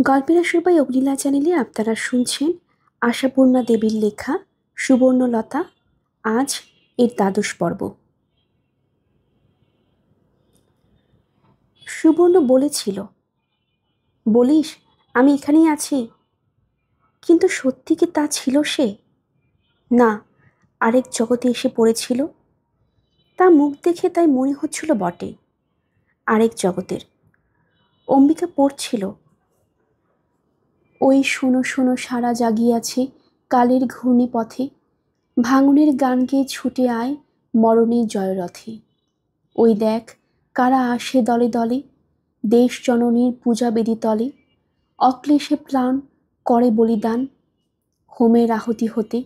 গল্পের আসর বাই অগ্নিলা চ্যানেলে আপনারা শুনছেন আশাপূর্ণা দেবীর লেখা সুবর্ণলতা, আজ এর দ্বাদশ পর্ব। সুবর্ণ বলেছিল, বলিস আমি এখানেই আছি, কিন্তু সত্যি কি তা ছিল সে? না, আরেক জগতে এসে পড়েছিল। তা মুখ দেখে তাই মনে হচ্ছিল বটে, আরেক জগতের। অম্বিকা পড়ছিল, ওই শোনো শোনো সারা জাগিয়াছে কালের ঘূর্ণি পথে, ভাঙনের গান গেয়ে ছুটে আয় মরণের জয়রথে। ওই দেখ কারা আসে দলে দলে, দেশ জননীর পূজা বেদি তলে, অক্লেশে প্রাণ করে বলিদান হোমের আহুতি হতে।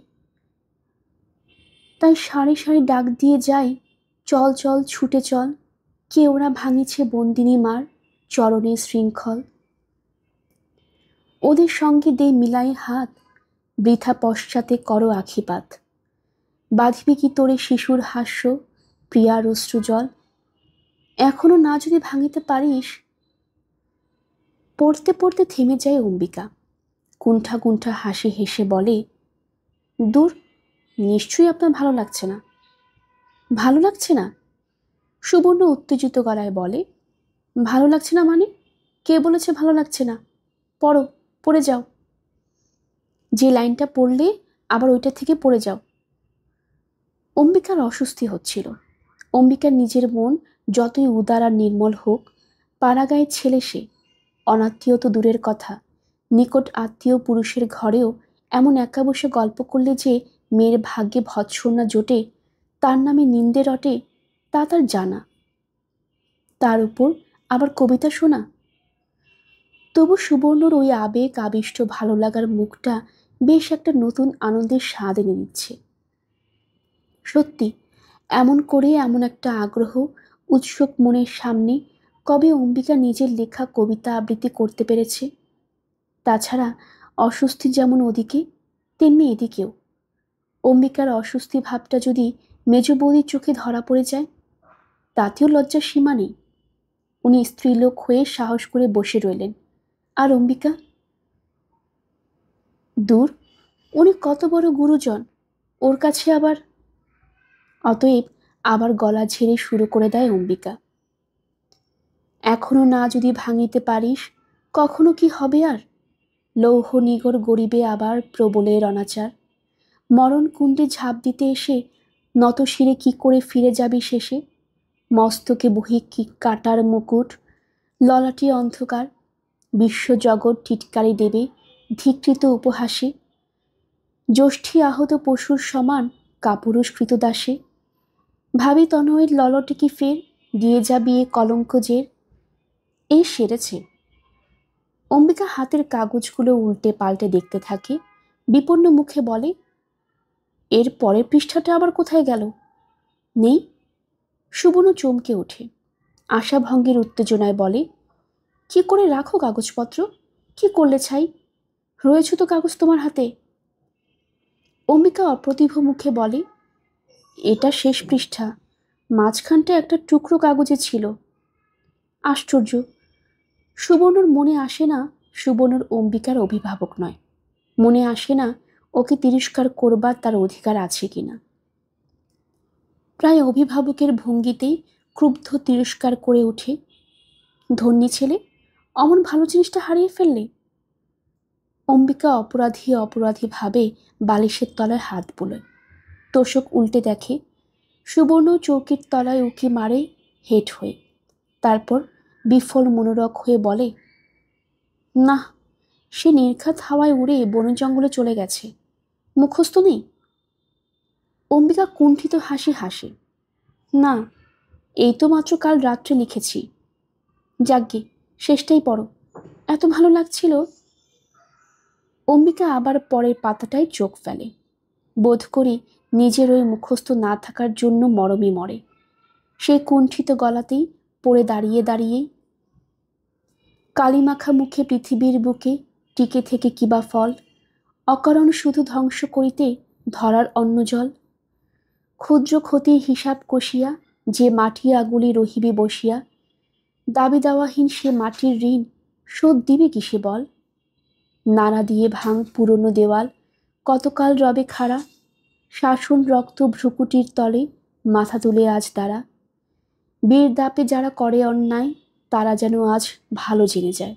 তাই সারি সারি ডাক দিয়ে যাই, চল চল ছুটে চল, কে ওরা ভাঙিছে বন্দিনী মার চরণের শৃঙ্খল। ওদের সঙ্গে দে মিলাই হাত, বৃথা পশ্চাতে করো আখিপাত। বাঁধিবি কি তোরে শিশুর হাস্য, প্রিয়ার অশ্রুজল, এখনো না যদি ভাঙিতে পারিস। পড়তে পড়তে থেমে যায় অম্বিকা। কুণ্ঠা কুণ্ঠা হাসি হেসে বলে, দূর, নিশ্চয়ই আপনার ভালো লাগছে না। ভালো লাগছে না? সুবর্ণ উত্তেজিত গলায় বলে, ভালো লাগছে না মানে? কে বলেছে ভালো লাগছে না? পড়ো, পড়ে যাও। যে লাইনটা পড়লে আবার ওইটা থেকে পড়ে যাও। অম্বিকার অস্বস্তি হচ্ছিল। অম্বিকার নিজের মন যতই উদার আর নির্মল হোক, পাড়াগাঁয়ের ছেলে সে, অনাত্মীয় তো দূরের কথা, নিকট আত্মীয় পুরুষের ঘরেও এমন একা বসে গল্প করলে যে মেয়ের ভাগ্যে ভৎসনা জোটে, তার নামে নিন্দে রটে, তা তার জানা। তার উপর আবার কবিতা শোনা। তবু সুবর্ণর ওই আবেগ আবিষ্ট ভালো লাগার মুখটা বেশ একটা নতুন আনন্দের স্বাদ এনে দিচ্ছে। সত্যি, এমন করে এমন একটা আগ্রহ উৎসুক মনের সামনে কবে অম্বিকা নিজের লেখা কবিতা আবৃত্তি করতে পেরেছে? তাছাড়া অস্বস্তি যেমন ওদিকে, তেমনি এদিকেও। অম্বিকার অস্বস্তি ভাবটা যদি মেজ বৌদির চোখে ধরা পড়ে যায়, তাতেও লজ্জার সীমা নেই। উনি স্ত্রীলোক হয়ে সাহস করে বসে রইলেন, আর অম্বিকা? দূর, উনি কত বড় গুরুজন, ওর কাছে আবার। অতএব আবার গলা ঝেড়ে শুরু করে দেয় অম্বিকা, এখনো না যদি ভাঙিতে পারিস, কখনো কি হবে আর? লৌহ নিগর গরিবে আবার প্রবলের অনাচার, মরণ কুণ্ডে ঝাঁপ দিতে এসে নত শিরে কি করে ফিরে যাবি শেষে? মস্তকে বহি কি কাটার মুকুট, ললাটে অন্ধকার, বিশ্বজগৎ টিটকারি দেবে ধিকৃত উপহাসে। জ্যোষ্ঠী আহত পশুর সমান কাপুরুষ কৃতদাসে, ভাবি তনয়ের ললটে কি ফের দিয়ে যাবি এ কলঙ্ক জের? এই সেরেছে। অম্বিকা হাতের কাগজগুলো উল্টে পাল্টে দেখতে থাকে, বিপন্ন মুখে বলে, এর পরের পৃষ্ঠাটা আবার কোথায় গেল? নেই? সুবর্ণ চমকে ওঠে, আশাভঙ্গের উত্তেজনায় বলে, কি করে রাখো কাগজপত্র? কি করলে ছাই? রয়েছে তো কাগজ তোমার হাতে। অম্বিকা অপ্রতিভ মুখে বলে, এটা শেষ পৃষ্ঠা, মাঝখানটা একটা টুকরো কাগজে ছিল। আশ্চর্য, সুবর্ণর মনে আসে না সুবর্ণর অম্বিকার অভিভাবক নয়, মনে আসে না ওকে তিরস্কার করবার তার অধিকার আছে কিনা। প্রায় অভিভাবকের ভঙ্গিতেই ক্রুব্ধ তিরস্কার করে ওঠে, ধন্যী ছেলে, অমন ভালো জিনিসটা হারিয়ে ফেললে। অম্বিকা অপরাধী অপরাধী ভাবে বালিশের তলায় হাত বুলোয়, তোষক উল্টে দেখে সুবর্ণ চৌকির তলায় উঁকি মারে হেঁট হয়ে, তারপর বিফল মনোরক হয়ে বলে, না, সে নির্ঘাত হাওয়ায় উড়ে বন জঙ্গলে চলে গেছে, মুখস্থ নেই। অম্বিকা কুণ্ঠিত হাসি হাসে, না, এই তো মাত্র কাল রাত্রে লিখেছি। যাগ্গে, শেষটাই পড়ো, এত ভালো লাগছিল। অম্বিকা আবার পরের পাতাটায় চোখ ফেলে, বোধ করি নিজের ওই মুখস্থ না থাকার জন্য মরমই মরে। সে কুণ্ঠিত গলাতেই পড়ে দাঁড়িয়ে দাঁড়িয়েই, কালিমাখা মুখে পৃথিবীর বুকে টিকে থেকে কিবা ফল, অকারণ শুধু ধ্বংস করিতে ধরার অন্ন জল। ক্ষুদ্র ক্ষতির হিসাব কষিয়া যে মাটি আগুলি রহিবি বসিয়া, দাবি দাওয়াহীন সে মাটির ঋণ শোধ দিবে কিসে বল? নাড়া দিয়ে ভাঙ পুরনো দেওয়াল, কতকাল রবে খাড়া, শাসন রক্ত ভ্রুকুটির তলে, মাথা তুলে আজ তারা। বীর দাপে যারা করে অন্যায়, তারা যেন আজ ভালো জেনে যায়।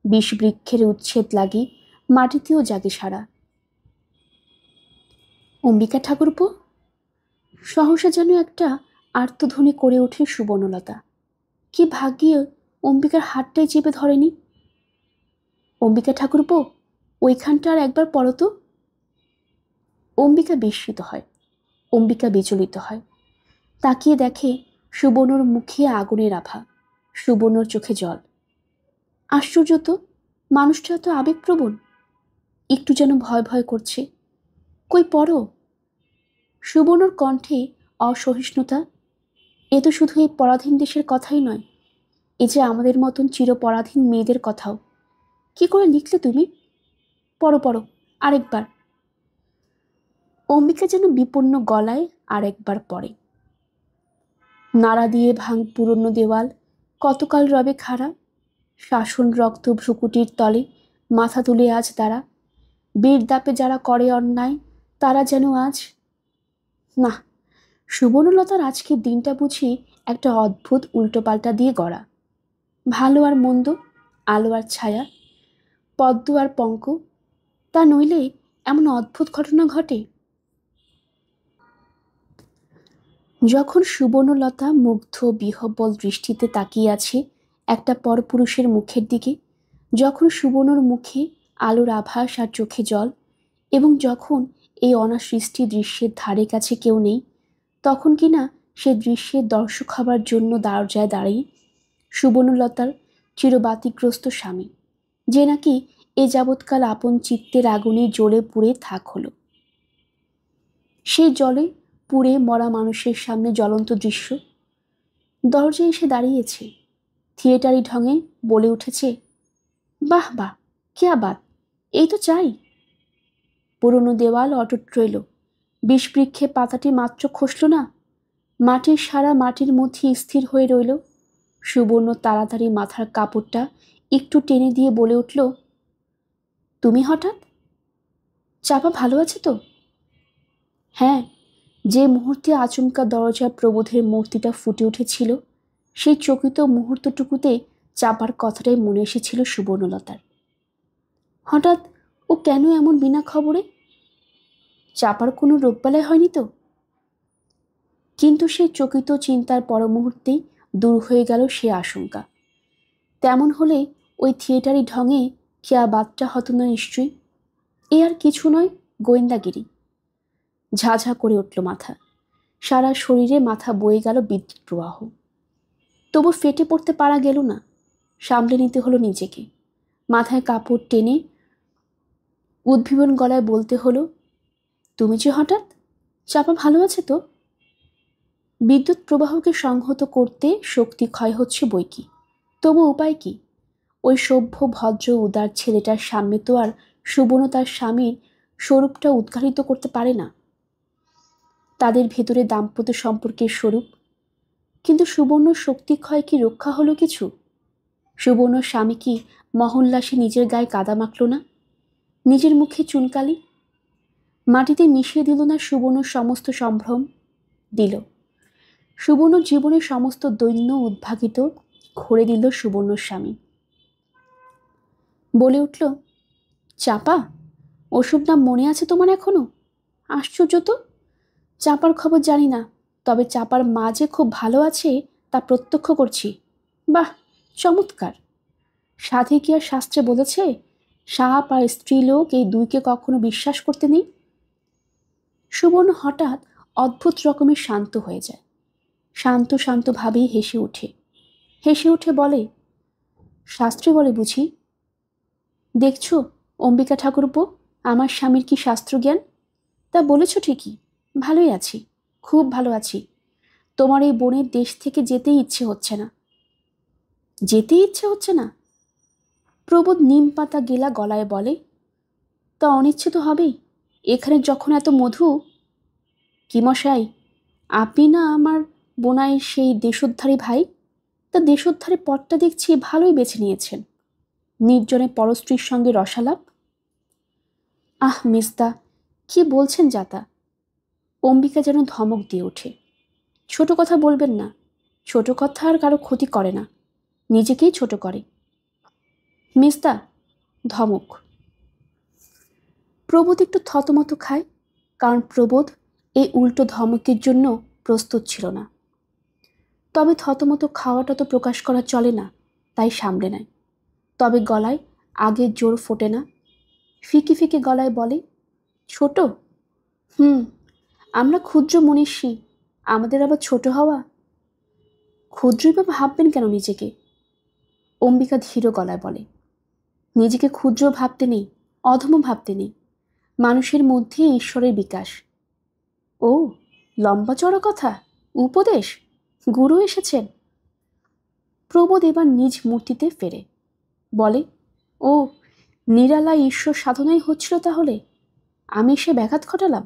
বিষ বৃক্ষের উচ্ছেদ লাগি, মাটিতেও জাগে সারা। অম্বিকা ঠাকুরপো, সহসা যেন একটা আর্তধ্বনি করে ওঠে সুবর্ণলতা। কি ভাগ্যে অম্বিকার হাতটাই চেপে ধরেনি। অম্বিকা ঠাকুরপো, ওইখানটা আর একবার পড়ো তো। অম্বিকা বিস্মিত হয়, অম্বিকা বিচলিত হয়। তাকিয়ে দেখে সুবর্ণর মুখে আগুনের আভা, সুবর্ণর চোখে জল। আশ্চর্য তো, মানুষটা এত আবেগপ্রবণ। একটু যেন ভয় ভয় করছে। কই পড়ো। সুবর্ণর কণ্ঠে অসহিষ্ণুতা। এ তো শুধু এই পরাধীন দেশের কথাই নয়, এ যে আমাদের মতন চিরপরাধীন মেয়েদের কথাও। কি করে লিখলে তুমি? পড়ো পড়ো, আরেকবার। অম্বিকা যেন বিপন্ন গলায় আরেকবার পড়ে। নাড়া দিয়ে ভাঙ পুরনো দেওয়াল, কতকাল রবে খাড়া, শাসন রক্ত ভ্রুকুটির তলে, মাথা তুলে আজ তারা। বীর দাপে যারা করে অন্যায়, তারা যেন আজ। না, সুবর্ণলতার আজকের দিনটা বুঝি একটা অদ্ভুত উল্টোপাল্টা দিয়ে গড়া। ভালো আর মন্দ, আলো আর ছায়া, পদ্ম আর পঙ্ক, তা নইলে এমন অদ্ভুত ঘটনা ঘটে। যখন সুবর্ণলতা মুগ্ধ বিহ্বল দৃষ্টিতে তাকিয়ে আছে একটা পরপুরুষের মুখের দিকে, যখন সুবর্ণর মুখে আলোর আভাস আর চোখে জল, এবং যখন এই অনাসৃষ্টি দৃশ্যের ধারে কাছে কেউ নেই, তখন কিনা সে দৃশ্যের দর্শক হবার জন্য দরজায় দাঁড়িয়ে সুবর্ণলতার চিরবাতিগ্রস্ত স্বামী, যে নাকি এ যাবৎকাল আপন চিত্তের আগুনে জ্বলে পুড়ে থাক হলো। সেই জলে পুড়ে মরা মানুষের সামনে জ্বলন্ত দৃশ্য। দরজায় এসে দাঁড়িয়েছে, থিয়েটারি ঢঙে বলে উঠেছে, বাহ বাহ, কেয়া বাত, এই তো চাই। পুরনো দেওয়াল অটুট রইল, বিষবৃক্ষে পাতাটি মাত্র খসল না, মাটির সারা মাটির মধ্যে স্থির হয়ে রইল। সুবর্ণ তাড়াতাড়ি মাথার কাপড়টা একটু টেনে দিয়ে বলে উঠল, তুমি হঠাৎ? চাপা ভালো আছে তো? হ্যাঁ। যে মুহূর্তে আচমকা দরজার প্রবোধের মূর্তিটা ফুটে উঠেছিল, সেই চকিত মুহূর্তটুকুতে চাপার কথাটাই মনে এসেছিল সুবর্ণলতার। হঠাৎ ও কেন এমন বিনা খবরে? চাপার কোনো রোগবালাই হয়নি তো? কিন্তু সেই চকিত চিন্তার পর মুহূর্তেই দূর হয়ে গেল সে আশঙ্কা। তেমন হলে ওই থিয়েটারি ঢঙে কেয়া বাতটা হতো না নিশ্চয়ই। এ আর কিছু নয়, গোয়েন্দাগিরি। ঝাঝা করে উঠল মাথা, সারা শরীরে মাথা বয়ে গেল বিদ্যুৎ প্রবাহ। তবু ফেটে পড়তে পারা গেল না, সামলে নিতে হলো নিজেকে। মাথায় কাপড় টেনে উদ্ভিবন গলায় বলতে হলো, তুমি যে হঠাৎ? চাপা ভালো আছে তো? বিদ্যুৎ প্রবাহকে সংহত করতে শক্তি ক্ষয় হচ্ছে বইকি, তবু উপায় কি? ওই সভ্য ভদ্র উদার ছেলেটার সামনে তো আর সুবর্ণ তার স্বামীর স্বরূপটা উদ্ঘাটিত করতে পারে না, তাদের ভেতরে দাম্পত্য সম্পর্কের স্বরূপ। কিন্তু সুবর্ণ শক্তি ক্ষয় কি রক্ষা হলো কিছু? সুবর্ণ স্বামী কি মহল্লাসে নিজের গায়ে কাদা মাখল না, নিজের মুখে চুনকালি? মাটিতে মিশিয়ে দিল না সুবর্ণ সমস্ত সম্ভ্রম? দিল। সুবর্ণ জীবনের সমস্ত দৈন্য উদ্ভাগিত ঘরে দিল সুবর্ণ স্বামী। বলে উঠল, চাপা, ওসব নাম মনে আছে তোমার এখনো? আশ্চর্য তো, চাপার খবর জানি না, তবে চাপার মা যে খুব ভালো আছে তা প্রত্যক্ষ করছি। বাহ, চমৎকার। সাধে কি আর শাস্ত্রে বলেছে সাপ আর স্ত্রীলোক এই দুইকে কখনো বিশ্বাস করতে নেই? সুবর্ণ হঠাৎ অদ্ভুত রকমের শান্ত হয়ে যায়, শান্ত শান্ত ভাবেই হেসে ওঠে। হেসে উঠে বলে, শাস্ত্রে বলে বুঝি? দেখছো অম্বিকা ঠাকুরপো, আমার স্বামীর কি শাস্ত্রজ্ঞান। তা বলেছ ঠিকই, ভালোই আছি, খুব ভালো আছি। তোমার এই বোনের দেশ থেকে যেতেই ইচ্ছে হচ্ছে না। যেতেই ইচ্ছে হচ্ছে না? প্রবোধ নিম পাতা গেলা গলায় বলে, তা অনিচ্ছে তো হবেই, এখানে যখন এত মধু। কি মশাই, আপনি না আমার বোনাই সেই দেশোদ্ধারী ভাই? তা দেশোদ্ধারী পথটা দেখছি ভালোই বেছে নিয়েছেন। নির্জনে পরস্ত্রীর সঙ্গে রসালাপ। আহ মিস্তা, কি বলছেন যাতা? অম্বিকা যেন ধমক দিয়ে ওঠে। ছোট কথা বলবেন না। ছোট কথা আর কারো ক্ষতি করে না, নিজেকেই ছোট করে। মিস্তা, ধমক। প্রবোধ একটু থতমত খায়, কারণ প্রবোধ এই উল্টো ধমকের জন্য প্রস্তুত ছিল না। তবে থতমত খাওয়াটা তো প্রকাশ করা চলে না, তাই সামলে নেয়। তবে গলায় আগের জোর ফোটে না। ফিকে ফিকে গলায় বলে, ছোট? আমরা ক্ষুদ্র মনীষী, আমাদের আবার ছোট হওয়া? ক্ষুদ্রই বা ভাববেন কেন নিজেকে? অম্বিকা ধীর গলায় বলে, নিজেকে ক্ষুদ্র ভাবতে নেই, অধম ভাবতে নেই। মানুষের মধ্যে ঈশ্বরের বিকাশ। ও, লম্বা চড়া কথা, উপদেশ, গুরু এসেছেন। প্রবোধ এবার নিজ মূর্তিতে ফেরে, বলে, ও, নিরালা ঈশ্বর সাধনাই হচ্ছিল তাহলে? আমি সে ব্যাঘাত ঘটালাম?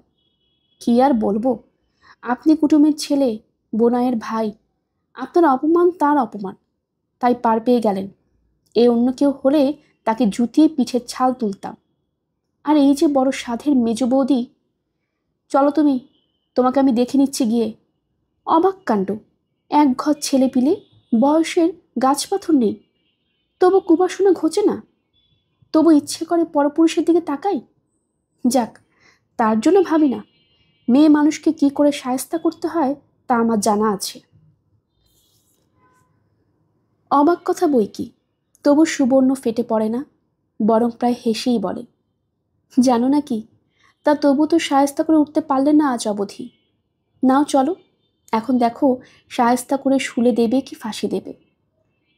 কি আর বলবো, আপনি কুটুমের ছেলে, বোনাইয়ের ভাই, আপনার অপমান তার অপমান, তাই পার পেয়ে গেলেন। এ অন্য কেউ হলে তাকে জুতিয়ে পিঠের ছাল তুলতাম। আর এই যে বড় সাধের মেজ বৌদি, চলো তুমি, তোমাকে আমি দেখে নিচ্ছি গিয়ে। অবাক কাণ্ড, এক ঘর ছেলে পিলে, বয়সের গাছ পাথর নেই, তবু কুবাসনা ঘোচে না, তবু ইচ্ছে করে পরপুরুষের দিকে তাকাই। যাক, তার জন্য ভাবি না। মেয়ে মানুষকে কি করে শায়েস্তা করতে হয় তা আমার জানা আছে। অবাক কথা বই কি, তবু সুবর্ণ ফেটে পড়ে না, বরং প্রায় হেসেই বলে, জানো না কি, তা তবু তো শায়েস্তা করে উঠতে পারলে না আজ অবধি। নাও চলো, এখন দেখো শায়েস্তা করে শুলে দেবে কি ফাঁসি দেবে।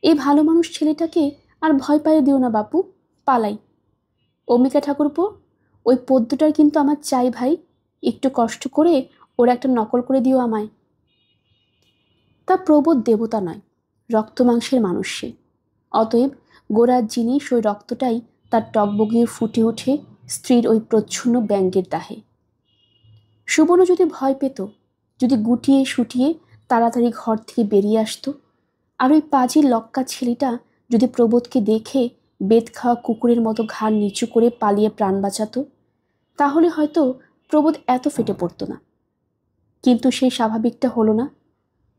এই ভালো মানুষ ছেলেটাকে আর ভয় পাইয়ে দিও না বাপু, পালাই। অম্বিকা ঠাকুরপো, ওই পদ্মটার কিন্তু আমার চাই ভাই, একটু কষ্ট করে ওর একটা নকল করে দিও আমায়। তা প্রবোধ দেবতা নয়, রক্ত মাংসের মানুষ সে। অতএব গোড়ার জিনিস ওই রক্তটাই তার টকবগিয়ে ফুটে ওঠে স্ত্রীর ওই প্রচ্ছন্ন ব্যঙ্গের দাহে। সুবর্ণ যদি ভয় পেত, যদি গুটিয়ে শুটিয়ে তাড়াতাড়ি ঘর থেকে বেরিয়ে আসতো, আর ওই পাজির লক্কা ছেলেটা যদি প্রবোধকে দেখে বেত খাওয়া কুকুরের মতো ঘাড় নিচু করে পালিয়ে প্রাণ বাঁচাতো, তাহলে হয়তো প্রবোধ এত ফেটে পড়তো না। কিন্তু সেই স্বাভাবিকটা হলো না,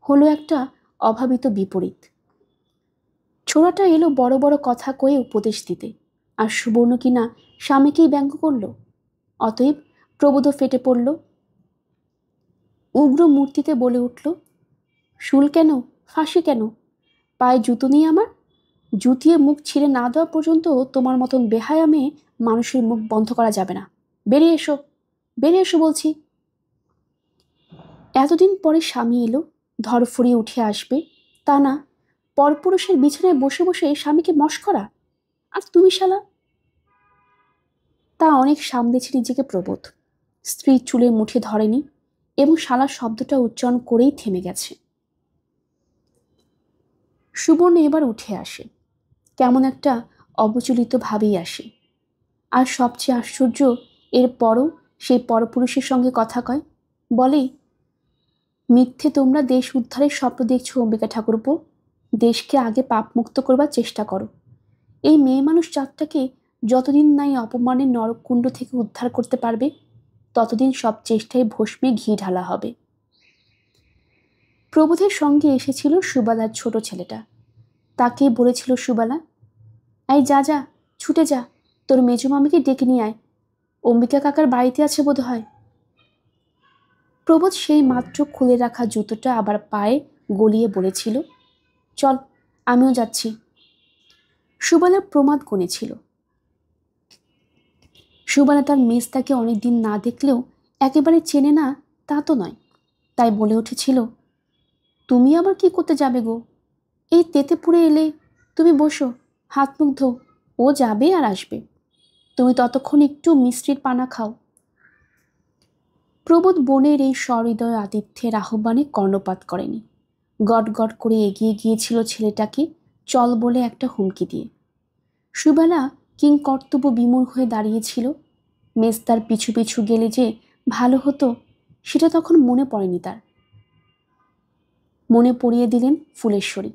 হলো একটা অভাবিত বিপরীত। ছোড়াটা এলো বড় বড় কথা কয়ে উপদেশ দিতে, আর সুবর্ণ কিনা স্বামীকেই ব্যঙ্গ করল। অতএব প্রবোধও ফেটে পড়ল, উগ্র মূর্তিতে বলে উঠল, শুল কেন, ফাঁসি কেন, পায়ে জুতো নেই আমার? জুতিয়ে মুখ ছিঁড়ে না দেওয়া পর্যন্ত তোমার মতন বেহায়া মেয়ে মানুষের মুখ বন্ধ করা যাবে না। বেরিয়ে এসো, বেরিয়ে এসো বলছি। এতদিন পরে স্বামী এলো, ধরফরিয়ে উঠে আসবে তা না, পরপুরুষের বিছানায় বসে বসে স্বামীকে মশকরা। আর তুমি শালা! তা অনেক সামলেছে নিজেকে প্রবোধ, স্ত্রীর চুলে মুঠে ধরেনি এবং শালা শব্দটা উচ্চারণ করেই থেমে গেছে। সুবর্ণ এবার উঠে আসে, কেমন একটা অবচলিত ভাবেই আসে। আর সবচেয়ে আশ্চর্য, এরপরও সেই পরপুরুষের সঙ্গে কথা কয়, বলে, মিথ্যে তোমরা দেশ উদ্ধারের স্বপ্ন দেখছো অম্বিকা ঠাকুরপো, দেশকে আগে পাপমুক্ত করবার চেষ্টা করো। এই মেয়ে মানুষ জাতটাকে যতদিন না এই অপমানের নরককুণ্ড থেকে উদ্ধার করতে পারবে, ততদিন সব চেষ্টায় ভস্মে ঘি ঢালা হবে। প্রবোধের সঙ্গে এসেছিল সুবালার ছোট ছেলেটা। তাকে বলেছিল সুবালা, এই যা যা, ছুটে যা, তোর মেজমামিকে ডেকে নিয়ে আয়, অম্বিকা কাকার বাড়িতে আছে বোধ হয়। প্রবোধ সেই মাত্র খুলে রাখা জুতোটা আবার পায়ে গলিয়ে বলেছিল, চল, আমিও যাচ্ছি। সুবালা প্রমাদ গুনেছিল। সুবালা তার মেজদাকে অনেকদিন না দেখলেও একেবারে চেনে না তা তো নয়, তাই বলে উঠেছিল, তুমি আবার কি করতে যাবে গো? এই তেতেপুরে এলে, তুমি বসো, হাত মুখ ধো, ও যাবে আর আসবে, তুমি ততক্ষণ একটু মিষ্টির পানা খাও। প্রবোধ বনের এই সহৃদয় আতিথ্যের আহ্বানে কর্ণপাত করেনি, গট গট করে এগিয়ে গিয়েছিল ছেলেটাকে চল বলে একটা হুমকি দিয়ে। সুবালা কিংকর্তব্য বিমূঢ় হয়ে দাঁড়িয়েছিল। মেজদার পিছু পিছু গেলে যে ভালো হতো সেটা তখন মনে পড়েনি তার। মনে পড়িয়ে দিলেন ফুলেশ্বরী,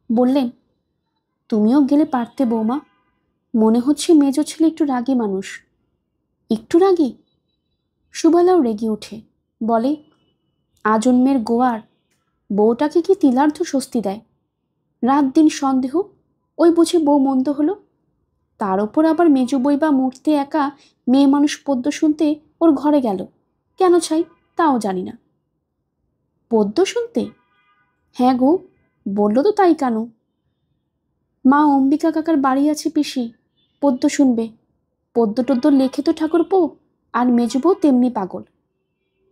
বললেন, তুমিও গেলে পারতে বৌমা, মনে হচ্ছে মেজ ছেলে একটু রাগী মানুষ। একটু রাগী? সুবালাও রেগে ওঠে, বলে, আজন্মের গোয়ার বউটাকে কি তিলার্ধ স্বস্তি দেয়? রাত দিন সন্দেহ, ওই বুঝি বউ মন্দ হলো। তার ওপর আবার মেজো বই বা মূর্তি একা মেয়ে মানুষ পদ্য শুনতে ওর ঘরে গেল। কেন চাই তাও জানি না। পদ্য শুনতে? হ্যাঁ গো, বললো তো তাই কেন। মা অম্বিকা কাকার বাড়ি আছে পিসি, পদ্য শুনবে। পদ্য টদ্য লেখে তো ঠাকুরপো, আর মেজো বউ তেমনি পাগল।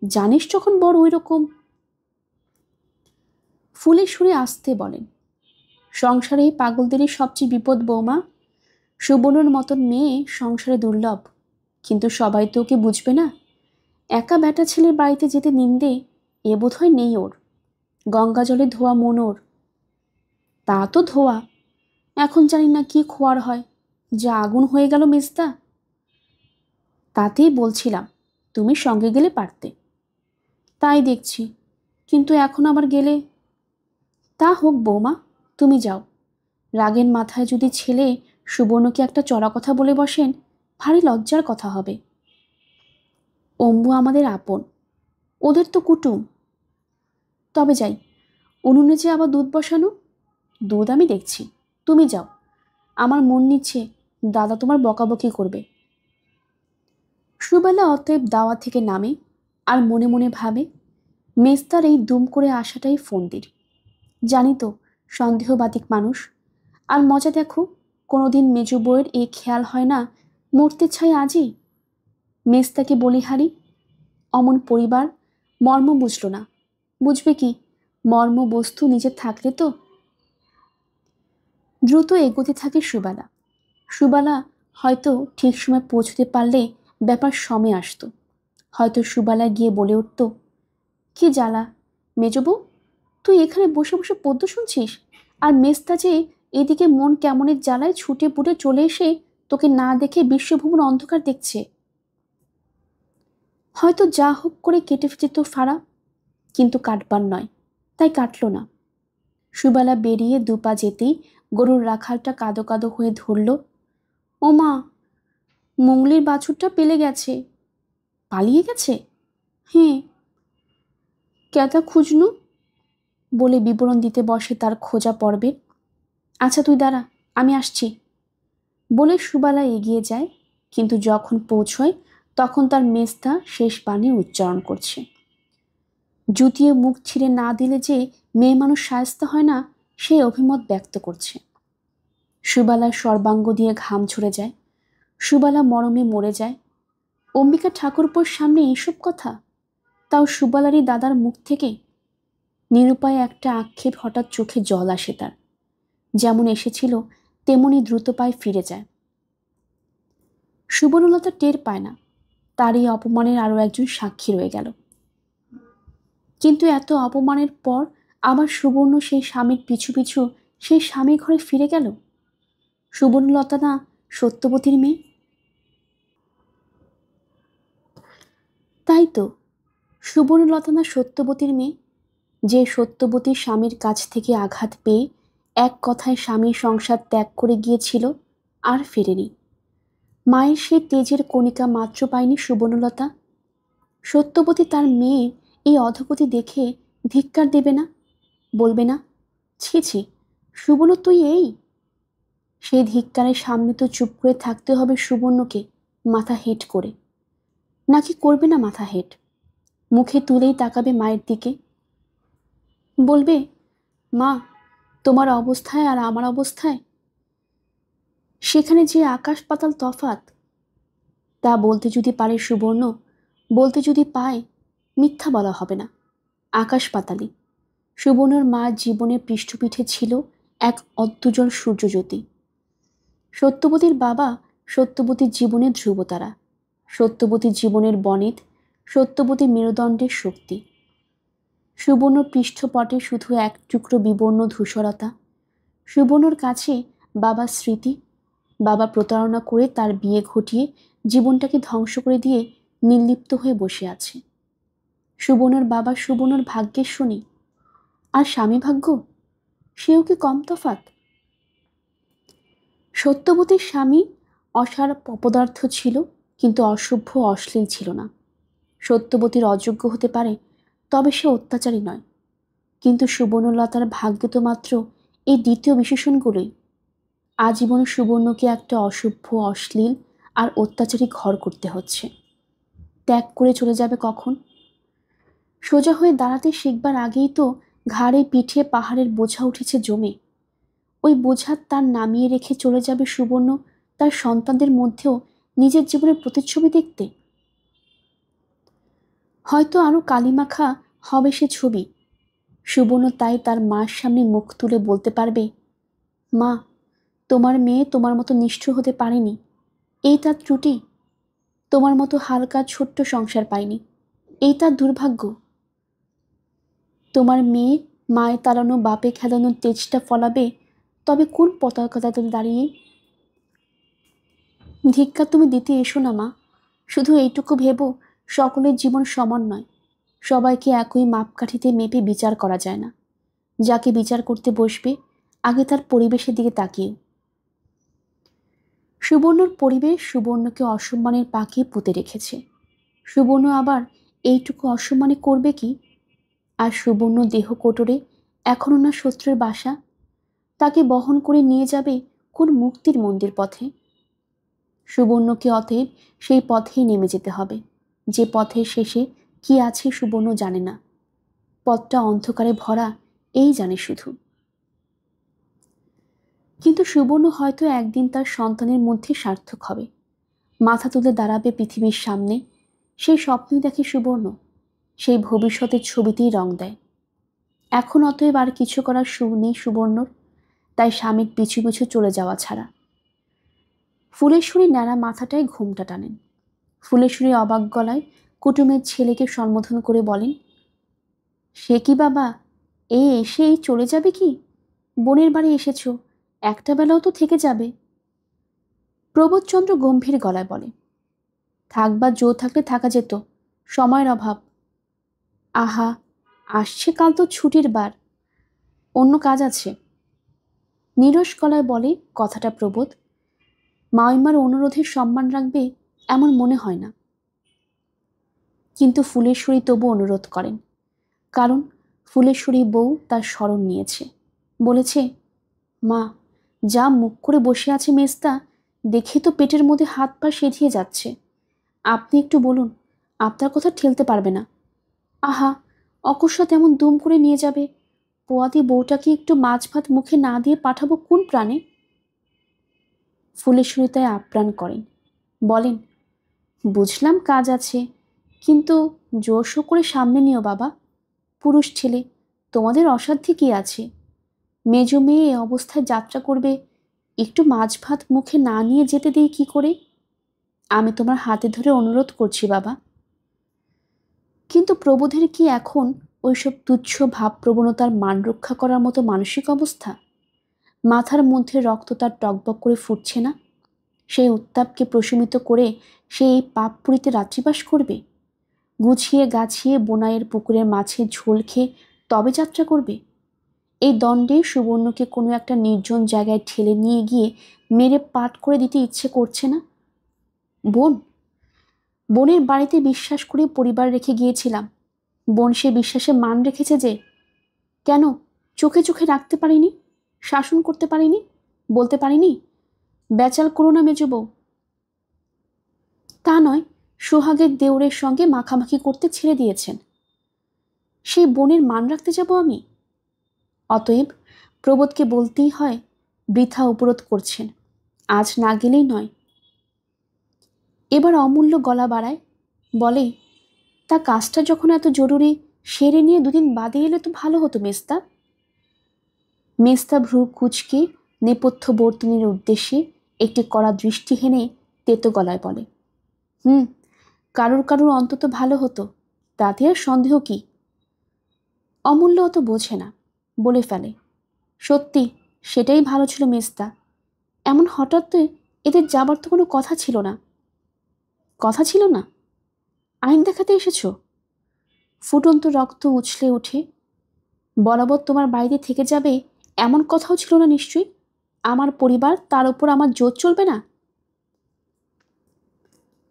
জানিস যখন বড় ওই রকম। ফুলে সুরে আসতে বলেন, সংসারে এই পাগলদেরই সবচেয়ে বিপদ বৌমা। সুবর্ণর মতন মেয়ে সংসারে দুর্লভ, কিন্তু সবাই তো ওকে বুঝবে না। একা বেটা ছেলের বাড়িতে যেতে নিন্দে এ বোধ হয় নেই ওর। গঙ্গা জলে ধোয়া মন ওর। তা তো ধোয়া, এখন জানি না কি খোয়ার হয়, যা আগুন হয়ে গেল মেজদা। তাতেই বলছিলাম তুমি সঙ্গে গেলে পারতে। তাই দেখছি, কিন্তু এখন আবার গেলে। তা হোক বৌমা, তুমি যাও। রাগের মাথায় যদি ছেলে সুবর্ণকে একটা চড়া কথা বলে বসেন, ভারী লজ্জার কথা হবে। অম্বু আমাদের আপন, ওদের তো কুটুম। তবে যাই, উনুনে যে আবার দুধ বসানো। দুধ আমি দেখছি, তুমি যাও। আমার মন নিচ্ছে দাদা তোমার বকাবকি করবে। সুবেলা অতএব দাওয়া থেকে নামে, আর মনে মনে ভাবে, মেজদার এই দুম করে আসাটাই ফন্দির। জানি তো সন্দেহবাতিক মানুষ। আর মজা দেখো, কোনোদিন মেজো বউয়ের এই খেয়াল হয় না মরতে চাই আজই। মেজদাকে বলিহারি, অমন পরিবার মর্ম বুঝল না। বুঝবে কি, মর্ম বস্তু নিজে থাকলে তো। দ্রুত এগোতে থাকে সুবালা। সুবালা হয়তো ঠিক সময় পৌঁছতে পারলে ব্যাপার সমে আসতো। হয়তো সুবালা গিয়ে বলে উঠত, কি জ্বালা মেজবউ, তুই এখানে বসে বসে পদ্য শুনছিস, আর মেজদা যে এদিকে মন কেমনের জ্বালায় ছুটে পুটে চলে এসে তোকে না দেখে বিশ্বভ্রমণ অন্ধকার দেখছে। হয়তো যা হোক করে কেটে যেত ফাড়া, কিন্তু কাটবার নয়, তাই কাটল না। সুবালা বেরিয়ে দুপা যেতেই গরুর রাখালটা কাদো কাদো হয়ে ধরল, ও মা, মঙ্গলির বাছুরটা পেলে গেছে। পালিয়ে গেছে? হ্যাঁ। ক্যাতা খুঁজনু? বলে বিবরণ দিতে বসে তার খোঁজা পর্বের। আচ্ছা তুই দাঁড়া, আমি আসছি। বলে সুবালা এগিয়ে যায়, কিন্তু যখন পৌঁছয় তখন তার মেজদা শেষ বাণী উচ্চারণ করছে। জুতিয়ে মুখ ছিঁড়ে না দিলে যে মেয়ে মানুষ শায়েস্তা হয় না, সেই অভিমত ব্যক্ত করছে। সুবালার সর্বাঙ্গ দিয়ে ঘাম ঝরে যায়। সুবালা মরমে মরে যায়। অম্বিকা ঠাকুরপোর সামনে এইসব কথা, তাও সুবালারই দাদার মুখ থেকে। নিরুপায় একটা আক্ষেপ, হঠাৎ চোখে জল আসে তার। যেমন এসেছিল তেমনি দ্রুত পায়ে ফিরে যায়। সুবর্ণলতা টের পায় না তার এই অপমানের আরও একজন সাক্ষী রয়ে গেল। কিন্তু এত অপমানের পর আবার সুবর্ণ সেই স্বামীর পিছু পিছু সেই স্বামী ঘরে ফিরে গেল। সুবর্ণলতা না সত্যবতীর মেয়ে? তাই তো, সুবর্ণলতা না সত্যবতীর মেয়ে, যে সত্যবতীর স্বামীর কাছ থেকে আঘাত পেয়ে এক কথায় স্বামীর সংসার ত্যাগ করে গিয়েছিল, আর ফেরেনি। মায়ের সেই তেজের কণিকা মাত্র পায়নি সুবর্ণলতা। সত্যবতী তার মেয়ের এই অধোগতি দেখে ধিক্কার দেবে না? বলবে না, ছি ছি সুবর্ণ তুই এই? সেই ধিক্কারের সামনে তো চুপ করে থাকতে হবে সুবর্ণকে, মাথা হেঁট করে। নাকি করবে না মাথা হেঁট, মুখে তুলেই তাকাবে মায়ের দিকে। বলবে, মা, তোমার অবস্থায় আর আমার অবস্থায় সেখানে যে আকাশ পাতাল তফাত। তা বলতে যদি পারে সুবর্ণ, বলতে যদি পায়, মিথ্যা বলা হবে না। আকাশ পাতালি। সুবর্ণর মা জীবনের পৃষ্ঠপিঠে ছিল এক অদ্যুজ্জ্বল সূর্যজ্যোতি। সত্যবতীর বাবা সত্যবতীর জীবনের ধ্রুবতারা, সত্যবতীর জীবনের বনেত, সত্যবতীর মেরুদণ্ডের শক্তি। সুবর্ণ পৃষ্ঠপটে শুধু এক টুকরো বিবর্ণ ধূসরতা। সুবর্ণর কাছে বাবার স্মৃতি। বাবা প্রতারণা করে তার বিয়ে ঘটিয়ে জীবনটাকে ধ্বংস করে দিয়ে নির্লিপ্ত হয়ে বসে আছে। সুবর্ণর বাবা সুবর্ণর ভাগ্যের শনি, আর স্বামী ভাগ্য, সেও কি কম তফাৎ? সত্যবতীর স্বামী অসার অপদার্থ ছিল, কিন্তু অসভ্য অশ্লীল ছিল না। সত্যবতীর অযোগ্য হতে পারে, তবে সে অত্যাচারী নয়। কিন্তু সুবর্ণলতার ভাগ্য তো মাত্র এই দ্বিতীয় বিশেষণগুলোই। আজীবন সুবর্ণকে একটা অসভ্য, অশ্লীল আর অত্যাচারী ঘর করতে হচ্ছে। ত্যাগ করে চলে যাবে কখন? সোজা হয়ে দাঁড়াতে শিখবার আগেই তো ঘাড়ে পিঠে পাহাড়ের বোঝা উঠেছে জমে। ওই বোঝা তার নামিয়ে রেখে চলে যাবে সুবর্ণ তার সন্তানদের মধ্যেও নিজের জীবনের প্রতিচ্ছবি দেখতে। হয়তো আরো কালিমাখা হবে সে ছবি। সুবর্ণ তাই তার মার সামনে মুখ তুলে বলতে পারবে, মা, তোমার মেয়ে তোমার মতো নিষ্ঠুর হতে পারেনি, এই তার ত্রুটি। তোমার মতো হালকা ছোট্ট সংসার পায়নি, এই তার দুর্ভাগ্য। তোমার মেয়ে মায়ে তাড়ানো বাপে খেলানোর তেজটা ফলাবে তবে কোন পতাকাতে দাঁড়িয়ে? ধিক্কার তুমি দিতে এসো না মা। শুধু এইটুকু ভেবো, সকলের জীবন সমান নয়। সবাইকে একই মাপকাঠিতে মেপে বিচার করা যায় না। যাকে বিচার করতে বসবে আগে তার পরিবেশের দিকে তাকিয়ে। সুবর্ণর পরিবেশ সুবর্ণকে অসম্মানের পাকে পুঁতে রেখেছে। সুবর্ণ আবার এইটুকু অসম্মানে করবে কি? আর সুবর্ণ দেহ কোটরে এখনো না শত্রুর বাসা। তাকে বহন করে নিয়ে যাবে কোন মুক্তির মন্দির পথে? সুবর্ণকে অতএব সেই পথেই নেমে যেতে হবে, যে পথের শেষে কি আছে সুবর্ণ জানে না। পথটা অন্ধকারে ভরা, এই জানে শুধু। কিন্তু সুবর্ণ হয়তো একদিন তার সন্তানের মধ্যে সার্থক হবে, মাথা তুলে দাঁড়াবে পৃথিবীর সামনে। সেই স্বপ্নই দেখে সুবর্ণ, সেই ভবিষ্যতের ছবিতেই রং দেয়। এখন অতএব আর কিছু করার নেই সুবর্ণর, তাই স্বামীর পিছু পিছু চলে যাওয়া ছাড়া। ফুলেশ্বরী ন্যাড়া মাথাটায় ঘুমটা টানেন। ফুলেশ্বরী অবাক গলায় কুটুমের ছেলেকে সম্বোধন করে বলেন, সে কি বাবা, এসেই চলে যাবে কি? বোনের বাড়ি এসেছ, একটা বেলাও তো থেকে যাবে। প্রবোধচন্দ্র গম্ভীর গলায় বলে, থাকবার জো থাকলে থাকা যেত, সময়ের অভাব। আহা, আসছে কাল তো ছুটির বার, অন্য কাজ আছে। নীরস গলায় বলে কথাটা প্রবোধ। মাইমার অনুরোধের সম্মান রাখবে এমন মনে হয় না। কিন্তু ফুলেশ্বরী তবু অনুরোধ করেন, কারণ ফুলেশ্বরী বউ তার শরণ নিয়েছে। বলেছে, মা, যা মুখ করে বসে আছে মেজদা, দেখে তো পেটের মধ্যে হাত পা সেধিয়ে যাচ্ছে। আপনি একটু বলুন, আপনার কথা ঠেলতে পারবে না। আহা, অকস্মাৎ এমন দুম করে নিয়ে যাবে, পোয়াতি বউটাকে একটু মাছ ভাত মুখে না দিয়ে পাঠাবো কোন প্রাণে? ফুলেশ্বরী তাই আপ্রাণ করেন, বলেন, বুঝলাম কাজ আছে, কিন্তু জোরশো করে সামনে নিও বাবা। পুরুষ ছেলে, তোমাদের অসাধ্যে কি আছে? মেজ মেয়ে এ অবস্থায় যাত্রা করবে, একটু মাছ ভাত মুখে না নিয়ে যেতে দিই কি করে? আমি তোমার হাতে ধরে অনুরোধ করছি বাবা। কিন্তু প্রবোধের কি এখন ওইসব তুচ্ছ ভাবপ্রবণতার মান রক্ষা করার মতো মানসিক অবস্থা? মাথার মধ্যে রক্ত তার টকবক করে ফুটছে না? সেই উত্তাপকে প্রশমিত করে সে এই পাপপুরীতে রাত্রিবাস করবে? গুছিয়ে গাছিয়ে বোনাইয়ের পুকুরের মাছে ঝোল খেয়ে তবে যাত্রা করবে? এই দণ্ডে সুবর্ণকে কোনো একটা নির্জন জায়গায় ঠেলে নিয়ে গিয়ে মেরে পাট করে দিতে ইচ্ছে করছে না? বোনের বাড়িতে বিশ্বাস করে পরিবার রেখে গিয়েছিলাম, বোন সে বিশ্বাসে মান রেখেছে যে। কেন চোখে চোখে রাখতে পারিনি? শাসন করতে পারিনি? বলতে পারিনি, বেচাল করো না মেজ বউ? তা নয়, সোহাগের দেওরের সঙ্গে মাখামাখি করতে ছেড়ে দিয়েছেন, সেই বোনের মান রাখতে যাব আমি? অতএব প্রবোধকে বলতেই হয়, বৃথা উপরোধ করছেন, আজ না গেলেই নয়। এবার অমূল্য গলা বাড়ায়, বলে, তা কাজটা যখন এত জরুরি, সেরে নিয়ে দুদিন বাদে এলে তো ভালো হতো মেস্তা। মেস্তা ভ্রু কুচকে নেপথ্য বর্তনীর উদ্দেশ্যে একটি কড়া দৃষ্টি হেনে তেতো গলায় বলে, কারুর কারুর অন্তত ভালো হতো, তাতে আর সন্দেহ কি? অমূল্য অত বোঝে না, বলে ফেলে, সত্যি সেটাই ভালো ছিল মেস্তা। এমন হঠাৎ তো এদের যাবার তো কোনো কথা ছিল না। কথা ছিল না? আইন দেখাতে এসেছো? ফুটন্ত রক্ত উছলে উঠে। বরাবর তোমার বাড়িতে থেকে যাবে এমন কথাও ছিল না নিশ্চয়ই? আমার পরিবার, তার উপর আমার জোর চলবে না?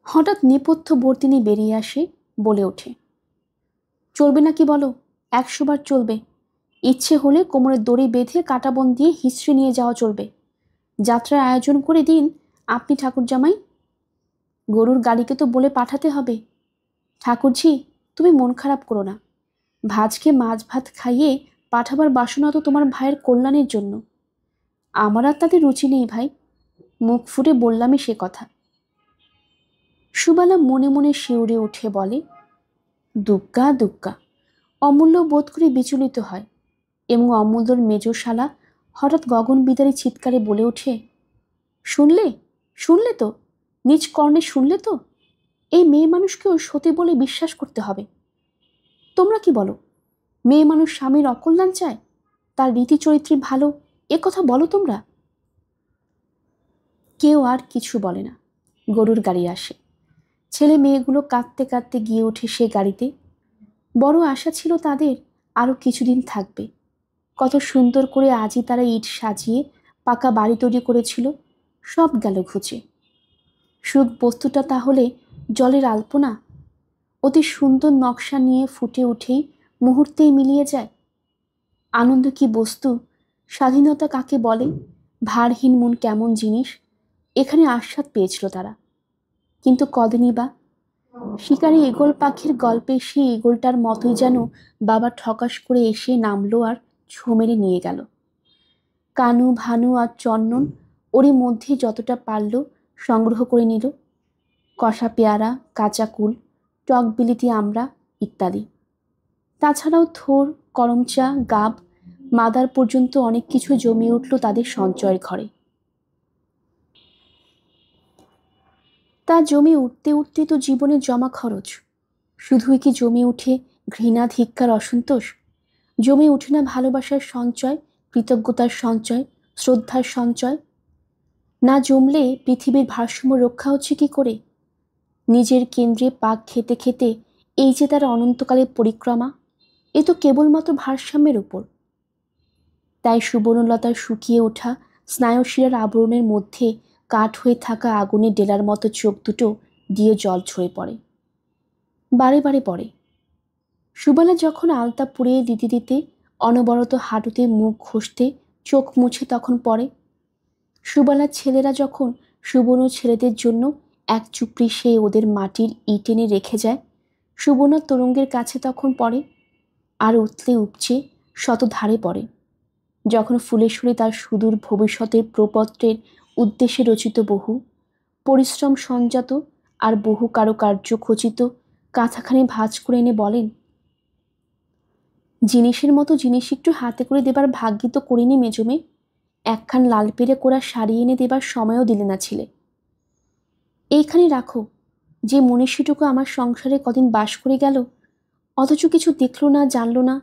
হঠাৎ নেপথ্য বর্তিনী বেরিয়ে আসে, বলে ওঠে, চলবে নাকি বলো? 100 বার চলবে। ইচ্ছে হলে কোমরে দড়ি বেঁধে কাঁটাবন দিয়ে হিস্ট্রি নিয়ে যাওয়া চলবে। যাত্রার আয়োজন করে দিন আপনি ঠাকুর জামাই। গরুর গাড়িকে তো বলে পাঠাতে হবে। ঠাকুরঝি, তুমি মন খারাপ করো না। ভাজকে মাছ ভাত খাইয়ে পাঠাবার বাসনা তো তোমার ভাইয়ের কল্যাণের জন্য। আমার আর তাতে রুচি নেই ভাই, মুখ ফুটে বললামই সে কথা। সুবালা মনে মনে শিউরে উঠে বলে, দুগ্গা দুগ্গা। অমূল্য বোধ করে বিচলিত হয় এবং অমূল্যর মেজশালা হঠাৎ গগন বিদারী চিৎকারে বলে ওঠে, শুনলে? শুনলে তো? নিজ কর্ণে শুনলে তো? এই মেয়ে মানুষকেও সতী বলে বিশ্বাস করতে হবে। তোমরা কি বলো? মেয়ে মানুষ স্বামীর অকল্যাণ চায়, তার রীতি চরিত্রে ভালো, এ কথা বলো তোমরা? কেউ আর কিছু বলে না। গরুর গাড়ি আসে। ছেলে মেয়েগুলো কাঁদতে কাঁদতে গিয়ে ওঠে সে গাড়িতে। বড় আশা ছিল তাদের আরও কিছুদিন থাকবে। কত সুন্দর করে আজই তারা ইট সাজিয়ে পাকা বাড়ি তৈরি করেছিল, সব গেল ঘুচে। সুখ বস্তুটা তাহলে জলের আলপনা, অতি সুন্দর নকশা নিয়ে ফুটে উঠেই মুহূর্তেই মিলিয়ে যায়। আনন্দ কি বস্তু, স্বাধীনতা কাকে বলে, ভারহীন মন কেমন জিনিস, এখানে আস্বাদ পেয়েছিল তারা। কিন্তু কদিনই বা। শিকারী ঈগল পাখির গল্পে সেই ঈগলটার মতোই যেন বাবা ঠকাস করে এসে নামলো আর ছো মেরে নিয়ে গেল। কানু ভানু আর চন্দন ওরই মধ্যে যতটা পারল সংগ্রহ করে নিল। কষা পেয়ারা, কাঁচা কুল, টক বিলিতি আমড়া ইত্যাদি। তাছাড়াও থোর, করমচা, গাব, মাদার পর্যন্ত অনেক কিছু জমিয়ে উঠল তাদের সঞ্চয়ের ঘরে। তা জমে উঠতে উঠতে তো জীবনের জমা খরচ। শুধুই কি জমে উঠে ঘৃণা, ধিক্কার, অসন্তোষ? জমে উঠে না ভালোবাসার সঞ্চয়, কৃতজ্ঞতার সঞ্চয়, শ্রদ্ধার সঞ্চয়? না জমলে পৃথিবীর ভারসাম্য রক্ষা হচ্ছে কি করে? নিজের কেন্দ্রে পাক খেতে খেতে এই যে তার অনন্তকালের পরিক্রমা, এ তো কেবলমাত্র ভারসাম্যের উপর। তাই সুবর্ণলতার শুকিয়ে ওঠা স্নায়ুশিরার আবরণের মধ্যে কাঠ হয়ে থাকা আগুনের ডেলার মতো চোখ দুটো দিয়ে জল ঝরে পড়ে, বারে বারে পড়ে। সুবালা যখন আলতা পুড়িয়ে দিতে দিতে অনবরত হাঁটুতে মুখ ঘষতে চোখ মুছে তখন পড়ে। সুবালার ছেলেরা যখন সুবর্ণ ছেলেদের জন্য এক চুপড়ি সে ওদের মাটির ইট এনে রেখে যায়, সুবর্ণ তরঙ্গের কাছে তখন পড়ে, আর উতলে উপচে শত ধারে পড়ে। যখন ফুলেশ্বরী তার সুদূর ভবিষ্যতের প্রপত্রের উদ্দেশ্যে রচিত বহু পরিশ্রম সঞ্জাত আর বহু কারুকার্য খচিত কাঁথাখানি ভাঁজ করে এনে বলেন, জিনিসের মতো জিনিস একটু হাতে করে দেবার ভাগ্যি তো করিনি মেজমে, একখান লাল পেরে কোরা শাড়ি এনে দেবার সময়ও দিলে না ছিলে। এইখানে রাখো, যে মনীষীটুকু আমার সংসারে কদিন বাস করে গেল, অথচ কিছু দেখল না, জানল না,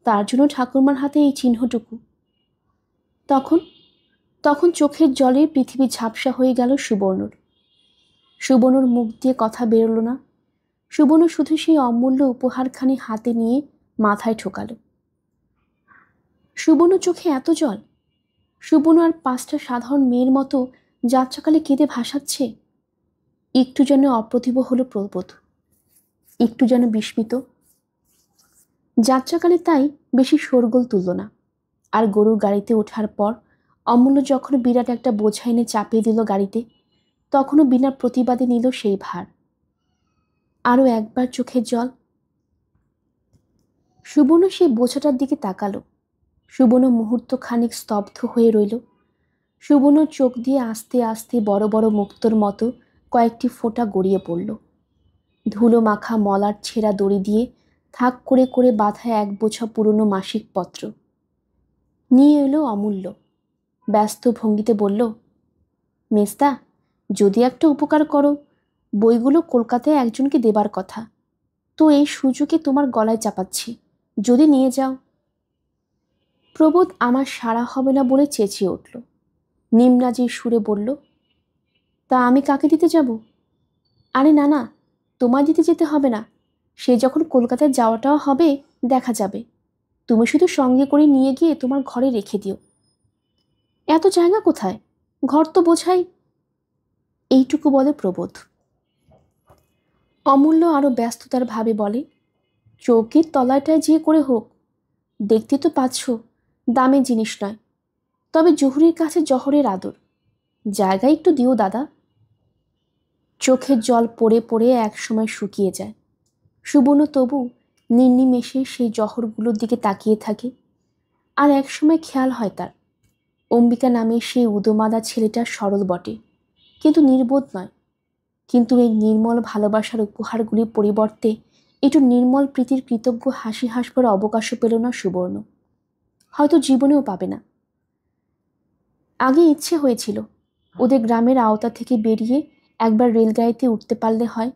তার জন্য ঠাকুরমার হাতে এই চিহ্নটুকু। তখন তখন চোখের জলে পৃথিবী ঝাপসা হয়ে গেল সুবর্ণর। সুবর্ণর মুখ দিয়ে কথা বেরোল না। সুবর্ণ শুধু সেই অমূল্য উপহারখানি হাতে নিয়ে মাথায় ঠোকালো। সুবর্ণ চোখে এত জল? সুবর্ণ আর 5টা সাধারণ মেয়ের মতো যাত্রাকালে কেঁদে ভাসাচ্ছে? একটু যেন অপ্রতিভ হলো প্রবোধ, একটু যেন বিস্মিত। যাত্রাকালে তাই বেশি শোরগোল তুলল না। আর গরুর গাড়িতে ওঠার পর অমূল্য যখন বিরাট একটা বোঝা এনে চাপিয়ে দিল গাড়িতে, তখনও বিনা প্রতিবাদে নিল সেই ভার। আরও একবার চোখের জল। সুবর্ণ সেই বোঝাটার দিকে তাকালো। সুবর্ণ মুহূর্ত খানিক স্তব্ধ হয়ে রইল। সুবর্ণ চোখ দিয়ে আস্তে আস্তে বড় বড় মুক্তোর মতো কয়েকটি ফোঁটা গড়িয়ে পড়ল। ধুলো মাখা মলার ছেঁড়া দড়ি দিয়ে থাক করে করে বাঁধা এক বোঝা পুরনো মাসিক পত্র নিয়ে এলো অমূল্য। ব্যস্ত ভঙ্গিতে বলল, মেজদা, যদি একটা উপকার করো, বইগুলো কলকাতায় একজনকে দেবার কথা, তো এই সুযোগে তোমার গলায় চাপাচ্ছি, যদি নিয়ে যাও। প্রবোধ আমার সাড়া হবে না বলে চেঁচিয়ে উঠল। নিম্নাজির সুরে বলল, তা আমি কাকে দিতে যাব? আরে না না, তোমায় দিতে যেতে হবে না, সে যখন কলকাতায় যাওয়াটাও হবে দেখা যাবে। তুমি শুধু সঙ্গে করে নিয়ে গিয়ে তোমার ঘরে রেখে দিও। এত জায়গা কোথায়, ঘর তো বোঝাই। এইটুকু বলে প্রবোধ। অমূল্য আরও ব্যস্ততার ভাবে বলে, চৌকির তলাটায় যে করে হোক, দেখতে তো পাচ্ছ দামি জিনিস নয়, তবে জহুরির কাছে জহরের আদর, জায়গা একটু দিও দাদা। চোখের জল পড়ে পড়ে একসময় শুকিয়ে যায়। সুবর্ণ তবু নির্নিমেষে সেই জহরগুলোর দিকে তাকিয়ে থাকে। আর একসময় খেয়াল হয় তার, অম্বিকা নামে সেই উদমাদা ছেলেটা সরল বটে, কিন্তু নির্বোধ নয়। কিন্তু এই নির্মল ভালোবাসার উপহারগুলির পরিবর্তে একটু নির্মল প্রীতির কৃতজ্ঞ হাসি হাসবার অবকাশও পেল না সুবর্ণ, হয়তো জীবনেও পাবে না। আগে ইচ্ছে হয়েছিল ওদের গ্রামের আওতা থেকে বেরিয়ে একবার রেলগাড়িতে উঠতে পারলে হয়।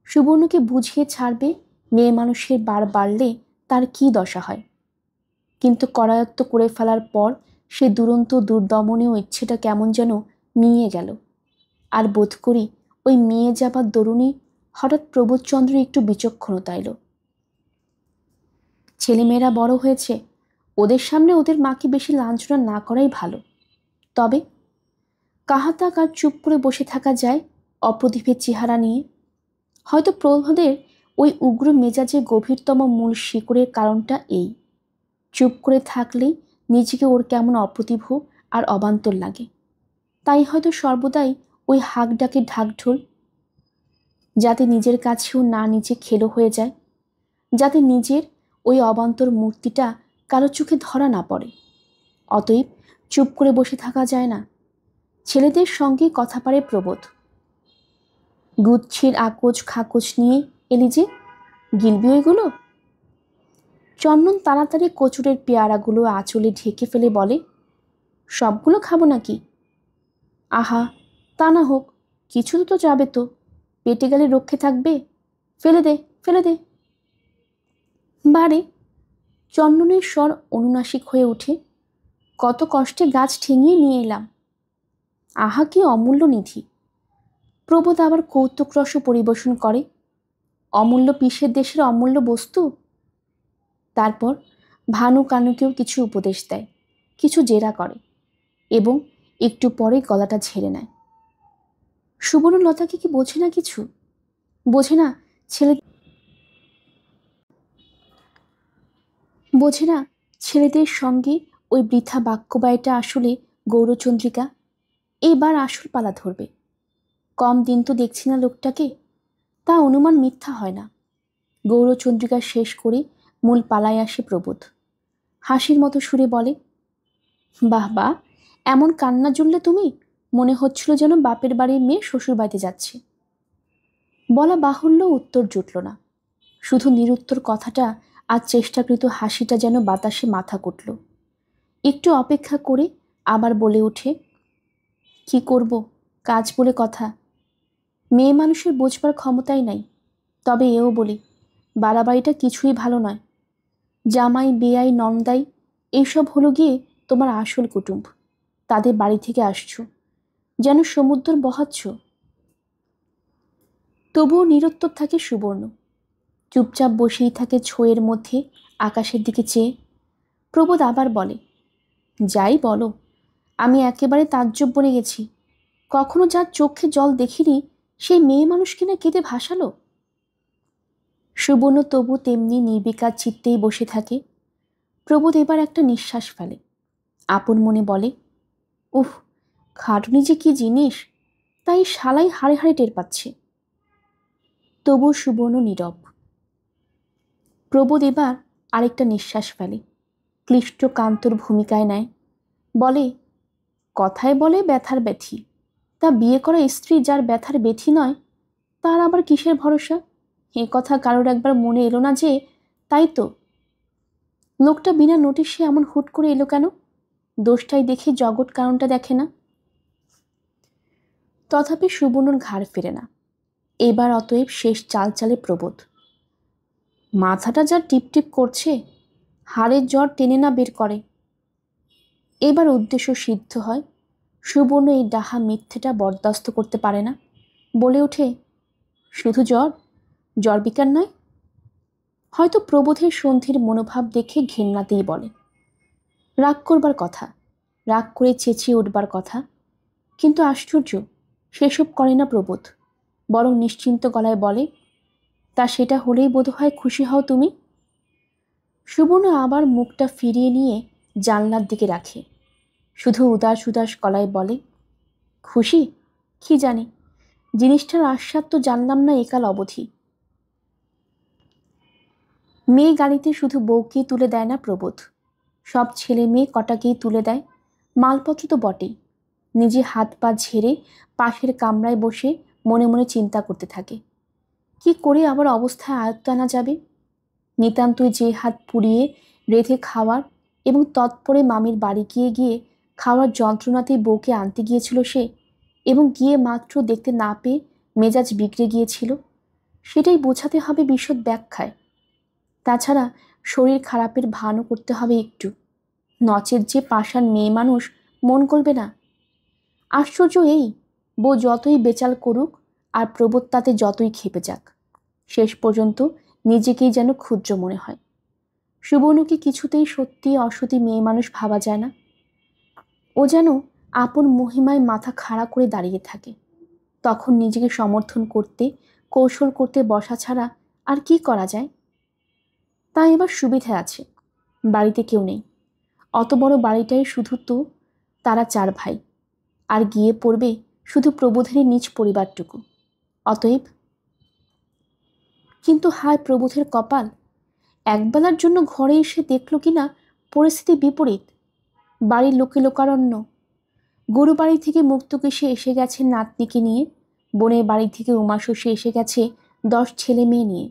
সুবর্ণকে বুঝিয়ে ছাড়বে মেয়ে মানুষের বার বাড়লে তার কি দশা হয়। কিন্তু করায়ত্ত করে ফেলার পর সে দুরন্ত দুর্দমনীয় ইচ্ছেটা কেমন যেন মিয়ে গেল। আর বোধ করি ওই মিয়ে যাবার দরুণই হঠাৎ প্রবোধচন্দ্র একটু বিচক্ষণতা এলো। ছেলেমেয়েরা বড় হয়েছে, ওদের সামনে ওদের মাকে বেশি লাঞ্ছনা না করাই ভালো। তবে কাহাতাক আর চুপ করে বসে থাকা যায় অপ্রতিভের চেহারা নিয়ে? হয়তো প্রবোধের ওই উগ্র মেজাজের গভীরতম মূল শিকড়ের কারণটা এই, চুপ করে থাকলেই নিজেকে ওর কেমন অপ্রতিভ আর অবান্তর লাগে। তাই হয়তো সর্বদাই ওই হাঁক ডাকে ঢাকঢোল, যাতে নিজের কাছেও না নিজে খেলো হয়ে যায়, যাতে নিজের ওই অবান্তর মূর্তিটা কারো চোখে ধরা না পড়ে। অতএব চুপ করে বসে থাকা যায় না। ছেলেদের সঙ্গে কথা পারে প্রবোধ। গুচ্ছির আকোচ খাকোচ নিয়ে এলি যে, গিলবি ওইগুলো? চন্দন তাড়াতাড়ি কচুরের পেয়ারাগুলো আঁচলে ঢেকে ফেলে বলে, সবগুলো খাবো নাকি? আহা, তা না হোক, কিছু তো যাবে, তো পেটে গেলে রক্ষে থাকবে, ফেলে দে ফেলে দে। বারে চন্দনের স্বর অনুনাসিক হয়ে ওঠে, কত কষ্টে গাছ ঠেঙিয়ে নিয়ে এলাম। আহা, কি অমূল্য নিধি। প্রবোধ আবার কৌতুকরস পরিবেশন করে, অমূল্য পিসের দেশের অমূল্য বস্তু। তারপর ভানু কানুকেও কিছু উপদেশ দেয়, কিছু জেরা করে, এবং একটু পরে গলাটা ঝেড়ে নেয়। সুবর্ণলতাকে কি বোঝে না কিছু? বোঝে না ছেলেদের সঙ্গে ওই বৃথা বাক্যবায়টা আসলে গৌরচন্দ্রিকা। এবার আসল পালা ধরবে। কম দিন তো দেখছি না লোকটাকে, তা অনুমান মিথ্যা হয় না। গৌরচন্দ্রিকা শেষ করে মূল পালায় আসে প্রবোধ। হাসির মতো সুরে বলে, বাহ বাহ, এমন কান্না জুড়লে তুমি, মনে হচ্ছিল যেন বাপের বাড়ির মেয়ে শ্বশুর বাড়িতে যাচ্ছে। বলা বাহুল্য উত্তর জুটল না, শুধু নিরুত্তর কথাটা আর চেষ্টাকৃত হাসিটা যেন বাতাসে মাথা কুটল। একটু অপেক্ষা করে আবার বলে ওঠে, কি করব, কাজ বলে কথা, মেয়ে মানুষের বোঝবার ক্ষমতাই নাই। তবে এও বলি, বাড়াবাড়িটা কিছুই ভালো নয়। জামাই বেয়াই নন্দাই এইসব হলো গিয়ে তোমার আসল কুটুম্ব, তাদের বাড়ি থেকে আসছো, যেন সমুদ্র বহাচ্ছ। তবুও নিরুত্তর থাকে সুবর্ণ, চুপচাপ বসেই থাকে ছোঁয়ের মধ্যে আকাশের দিকে চেয়ে। প্রবোধ আবার বলে, যাই বলো, আমি একেবারে তাজ্জব বনে গেছি। কখনো যার চোখে জল দেখিনি সেই মেয়ে মানুষ কিনা কেঁদে ভাসালো। সুবর্ণ তবু তেমনি নির্বিকার চিত্তেই বসে থাকে। প্রবোধ এবার একটা নিঃশ্বাস ফেলে, আপন মনে বলে, উফ, খাটুনি যে কি জিনিস, তাই শালাই হাড়ে হাড়ে টের পাচ্ছে। তবু সুবর্ণ নীরব। প্রবোধ এবার আরেকটা নিঃশ্বাস ফেলে, ক্লিষ্ট কান্তর ভূমিকায় নেয়, বলে, কথায় বলে ব্যথার ব্যথি, তা বিয়ে করা স্ত্রী যার ব্যথার ব্যথি নয়, তার আবার কিসের ভরসা? এ কথা কারোর একবার মনে এলো না যে? তাই তো, লোকটা বিনা নোটিশে এমন হুট করে এলো কেন? দোষটাই দেখে জগৎ কারণটা দেখে না। তথাপি সুবর্ণর ঘাড় ফেরে না। এবার অতএব শেষ চাল চালে প্রবোধ। মাথাটা যা টিপটিপ করছে, হাড়ের জ্বর টেনে না বের করে। এবার উদ্দেশ্য সিদ্ধ হয়। সুবর্ণ এই ডাহা মিথ্যেটা বরদাস্ত করতে পারে না, বলে ওঠে, শুধু জ্বর, জ্বর বিকার নয়। হয়তো প্রবোধের সন্ধির মনোভাব দেখে ঘেন্নাতেই বলে, রাগ করবার কথা, রাগ করে চেঁচিয়ে উঠবার কথা। কিন্তু আশ্চর্য, সেসব করে না প্রবোধ, বরং নিশ্চিন্ত গলায় বলে, তা সেটা হলেই বোধহয় খুশি হও তুমি। সুবর্ণ আবার মুখটা ফিরিয়ে নিয়ে জানলার দিকে রাখে, শুধু উদাস উদাস গলায় বলে, খুশি? কি জানি, জিনিসটার আস্বাদ তো জানলাম না একাল অবধি। মেয়ে গাড়িতে শুধু বউকেই তুলে দেয় না প্রবোধ, সব ছেলে মেয়ে কটাকেই তুলে দেয়। মালপত্র তো বটেই। নিজে হাত পা ঝেড়ে পাশের কামরায় বসে মনে মনে চিন্তা করতে থাকে, কি করে আবার অবস্থায় আয়ত্ত আনা যাবে। নিতান্তই যে হাত পুড়িয়ে রেঁধে খাওয়ার এবং তৎপরে মামির বাড়ি গিয়ে গিয়ে খাওয়ার যন্ত্রণাতেই বউকে আনতে গিয়েছিল সে, এবং গিয়ে মাত্র দেখতে না পেয়ে মেজাজ বিগড়ে গিয়েছিল, সেটাই বোঝাতে হবে বিশদ ব্যাখ্যায়। তাছাড়া শরীর খারাপের ভানও করতে হবে একটু, নচেত যে পাষাণ মেয়ে মানুষ মন করবে না। আশ্চর্য এই, বউ যতই বেচাল করুক আর প্রবোধ তাতে যতই খেপে যাক, শেষ পর্যন্ত নিজেকেই যেন ক্ষুদ্র মনে হয়। সুবর্ণকে কিছুতেই সত্যি অসতী মেয়ে মানুষ ভাবা যায় না। ও যেন আপন মহিমায় মাথা খাড়া করে দাঁড়িয়ে থাকে। তখন নিজেকে সমর্থন করতে, কৌশল করতে বসা ছাড়া আর কি করা যায়। তাই এবার সুবিধা আছে, বাড়িতে কেউ নেই। অত বড় বাড়িটাই শুধু তো তারা 4 ভাই, আর গিয়ে পড়বে শুধু প্রবোধেরই নিজ পরিবারটুকু। অতএব কিন্তু হায় প্রবোধের কপাল, একবেলার জন্য ঘরে এসে দেখল কিনা পরিস্থিতি বিপরীত। বাড়ির লোকে লোকারণ্য। গরু বাড়ি থেকে মুক্তকেশে এসে গেছে নাতনিকে নিয়ে, বোনের বাড়ি থেকে উমাশসী এসে গেছে 10 ছেলে মেয়ে নিয়ে,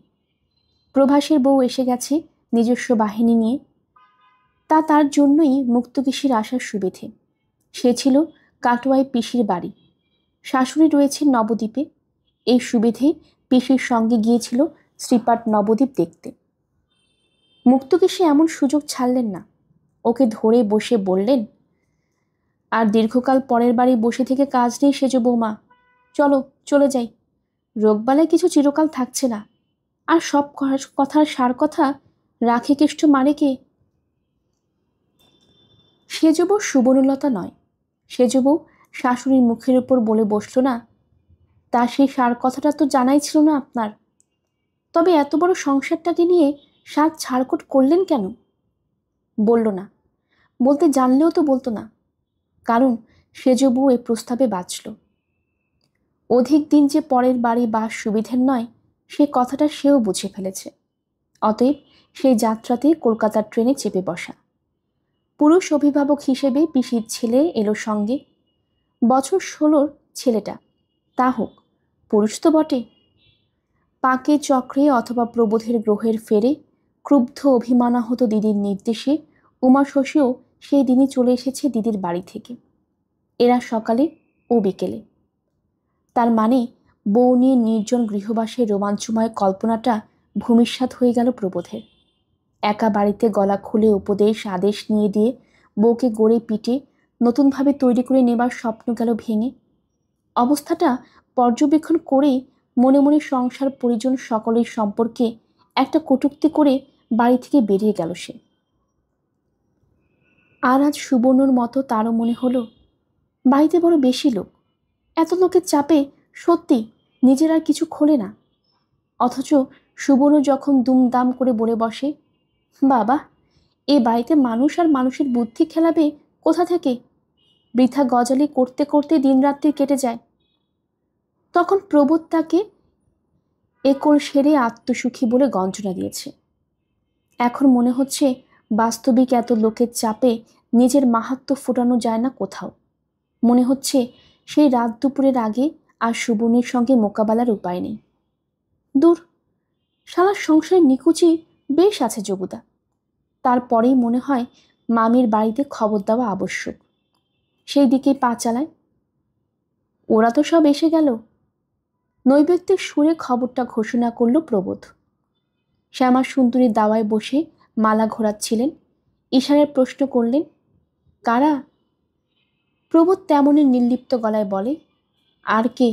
প্রভাসের বউ এসে গেছে নিজস্ব বাহিনী নিয়ে। তা তার জন্যই মুক্তকেশীর আসার সুবিধে। সে ছিল কাটোয়ায় পিসির বাড়ি, শাশুড়ি রয়েছে নবদ্বীপে। এই সুবিধে পিসির সঙ্গে গিয়েছিল শ্রীপাঠ নবদ্বীপ দেখতে। মুক্তকেশী এমন সুযোগ ছাড়লেন না, ওকে ধরে বসে বললেন, আর দীর্ঘকাল পরের বাড়ি বসে থেকে কাজ নেই সেজ বৌমা, চলো চলে যাই। রোগবালায় কিছু চিরকাল থাকছে না, আর সব কথার সার কথা রাখে কেষ্ট মারে কে? সেজ বউ সুবর্ণলতা নয়, সেজ বউ শাশুড়ির মুখের উপর বলে বসল না, তা সেই সার কথাটা তো জানাই ছিল না আপনার। তবে এত বড় সংসারটাকে নিয়ে সাত ছাড়কোট করলেন কেন? বলল না, বলতে জানলেও তো বলতো না, কারণ সেজ বউ এ প্রস্তাবে বাঁচল। অধিক দিন যে পরের বাড়ি বাস সুবিধের নয়, সে কথাটা সেও বুঝে ফেলেছে। অতএব সেই যাত্রাতে কলকাতার ট্রেনে চেপে বসা। পুরুষ অভিভাবক হিসেবে পিসির ছেলে এলো সঙ্গে। বছর 16 ছেলেটা, তা হোক, পুরুষ তো বটে। পাকে চক্রে অথবা প্রবোধের গ্রহের ফেরে ক্রুব্ধ অভিমানাহত দিদির নির্দেশে উমা শশীও সেই দিনই চলে এসেছে দিদির বাড়ি থেকে। এরা সকালে ও বিকেলে। তার মানে বউ নিয়ে নির্জন গৃহবাসের রোমাঞ্চময় কল্পনাটা ভূমিসাৎ হয়ে গেল প্রবোধের। একা বাড়িতে গলা খুলে উপদেশ আদেশ নিয়ে দিয়ে বউকে গড়ে পিটে নতুনভাবে তৈরি করে নেবার স্বপ্ন গেল ভেঙে। অবস্থাটা পর্যবেক্ষণ করে মনে মনে সংসার পরিজন সকলের সম্পর্কে একটা কটূক্তি করে বাড়ি থেকে বেরিয়ে গেল সে। আর আজ সুবর্ণর মতো তারও মনে হলো, বাড়িতে বড় বেশি লোক, এত লোকের চাপে সত্যি নিজের আর কিছু খোলে না। অথচ সুবর্ণ যখন দুমদাম করে বলে বসে, বাবা, এ বাড়িতে মানুষ আর মানুষের বুদ্ধি খেলাবে কোথা থেকে, বৃথা গজালি করতে করতে দিনরাত্রি কেটে যায়, তখন প্রবোধ তাকে একল সেরে আত্মসুখী বলে গঞ্জনা দিয়েছে। এখন মনে হচ্ছে বাস্তবিক এত লোকের চাপে নিজের মাহাত্ম্য ফোটানো যায় না কোথাও। মনে হচ্ছে সেই রাত দুপুরের আগে আর সুবর্ণের সঙ্গে মোকাবেলার উপায় নেই। দূর, শালার সংসারের নিকুচি বেশ আছে যোগুদা। তারপরেই মনে হয় মামির বাড়িতে খবর দেওয়া আবশ্যক। সেই দিকেই পা চালায়। ওরা তো সব এসে গেল। নৈবেদ্যের সুরে খবরটা ঘোষণা করল প্রবোধ। শ্যামা সুন্দরী দাওয়ায় বসে মালা ঘোরাচ্ছিলেন, ইশারায় প্রশ্ন করলেন, কারা? প্রবোধ তেমনই নির্লিপ্ত গলায় বলে, আর কে,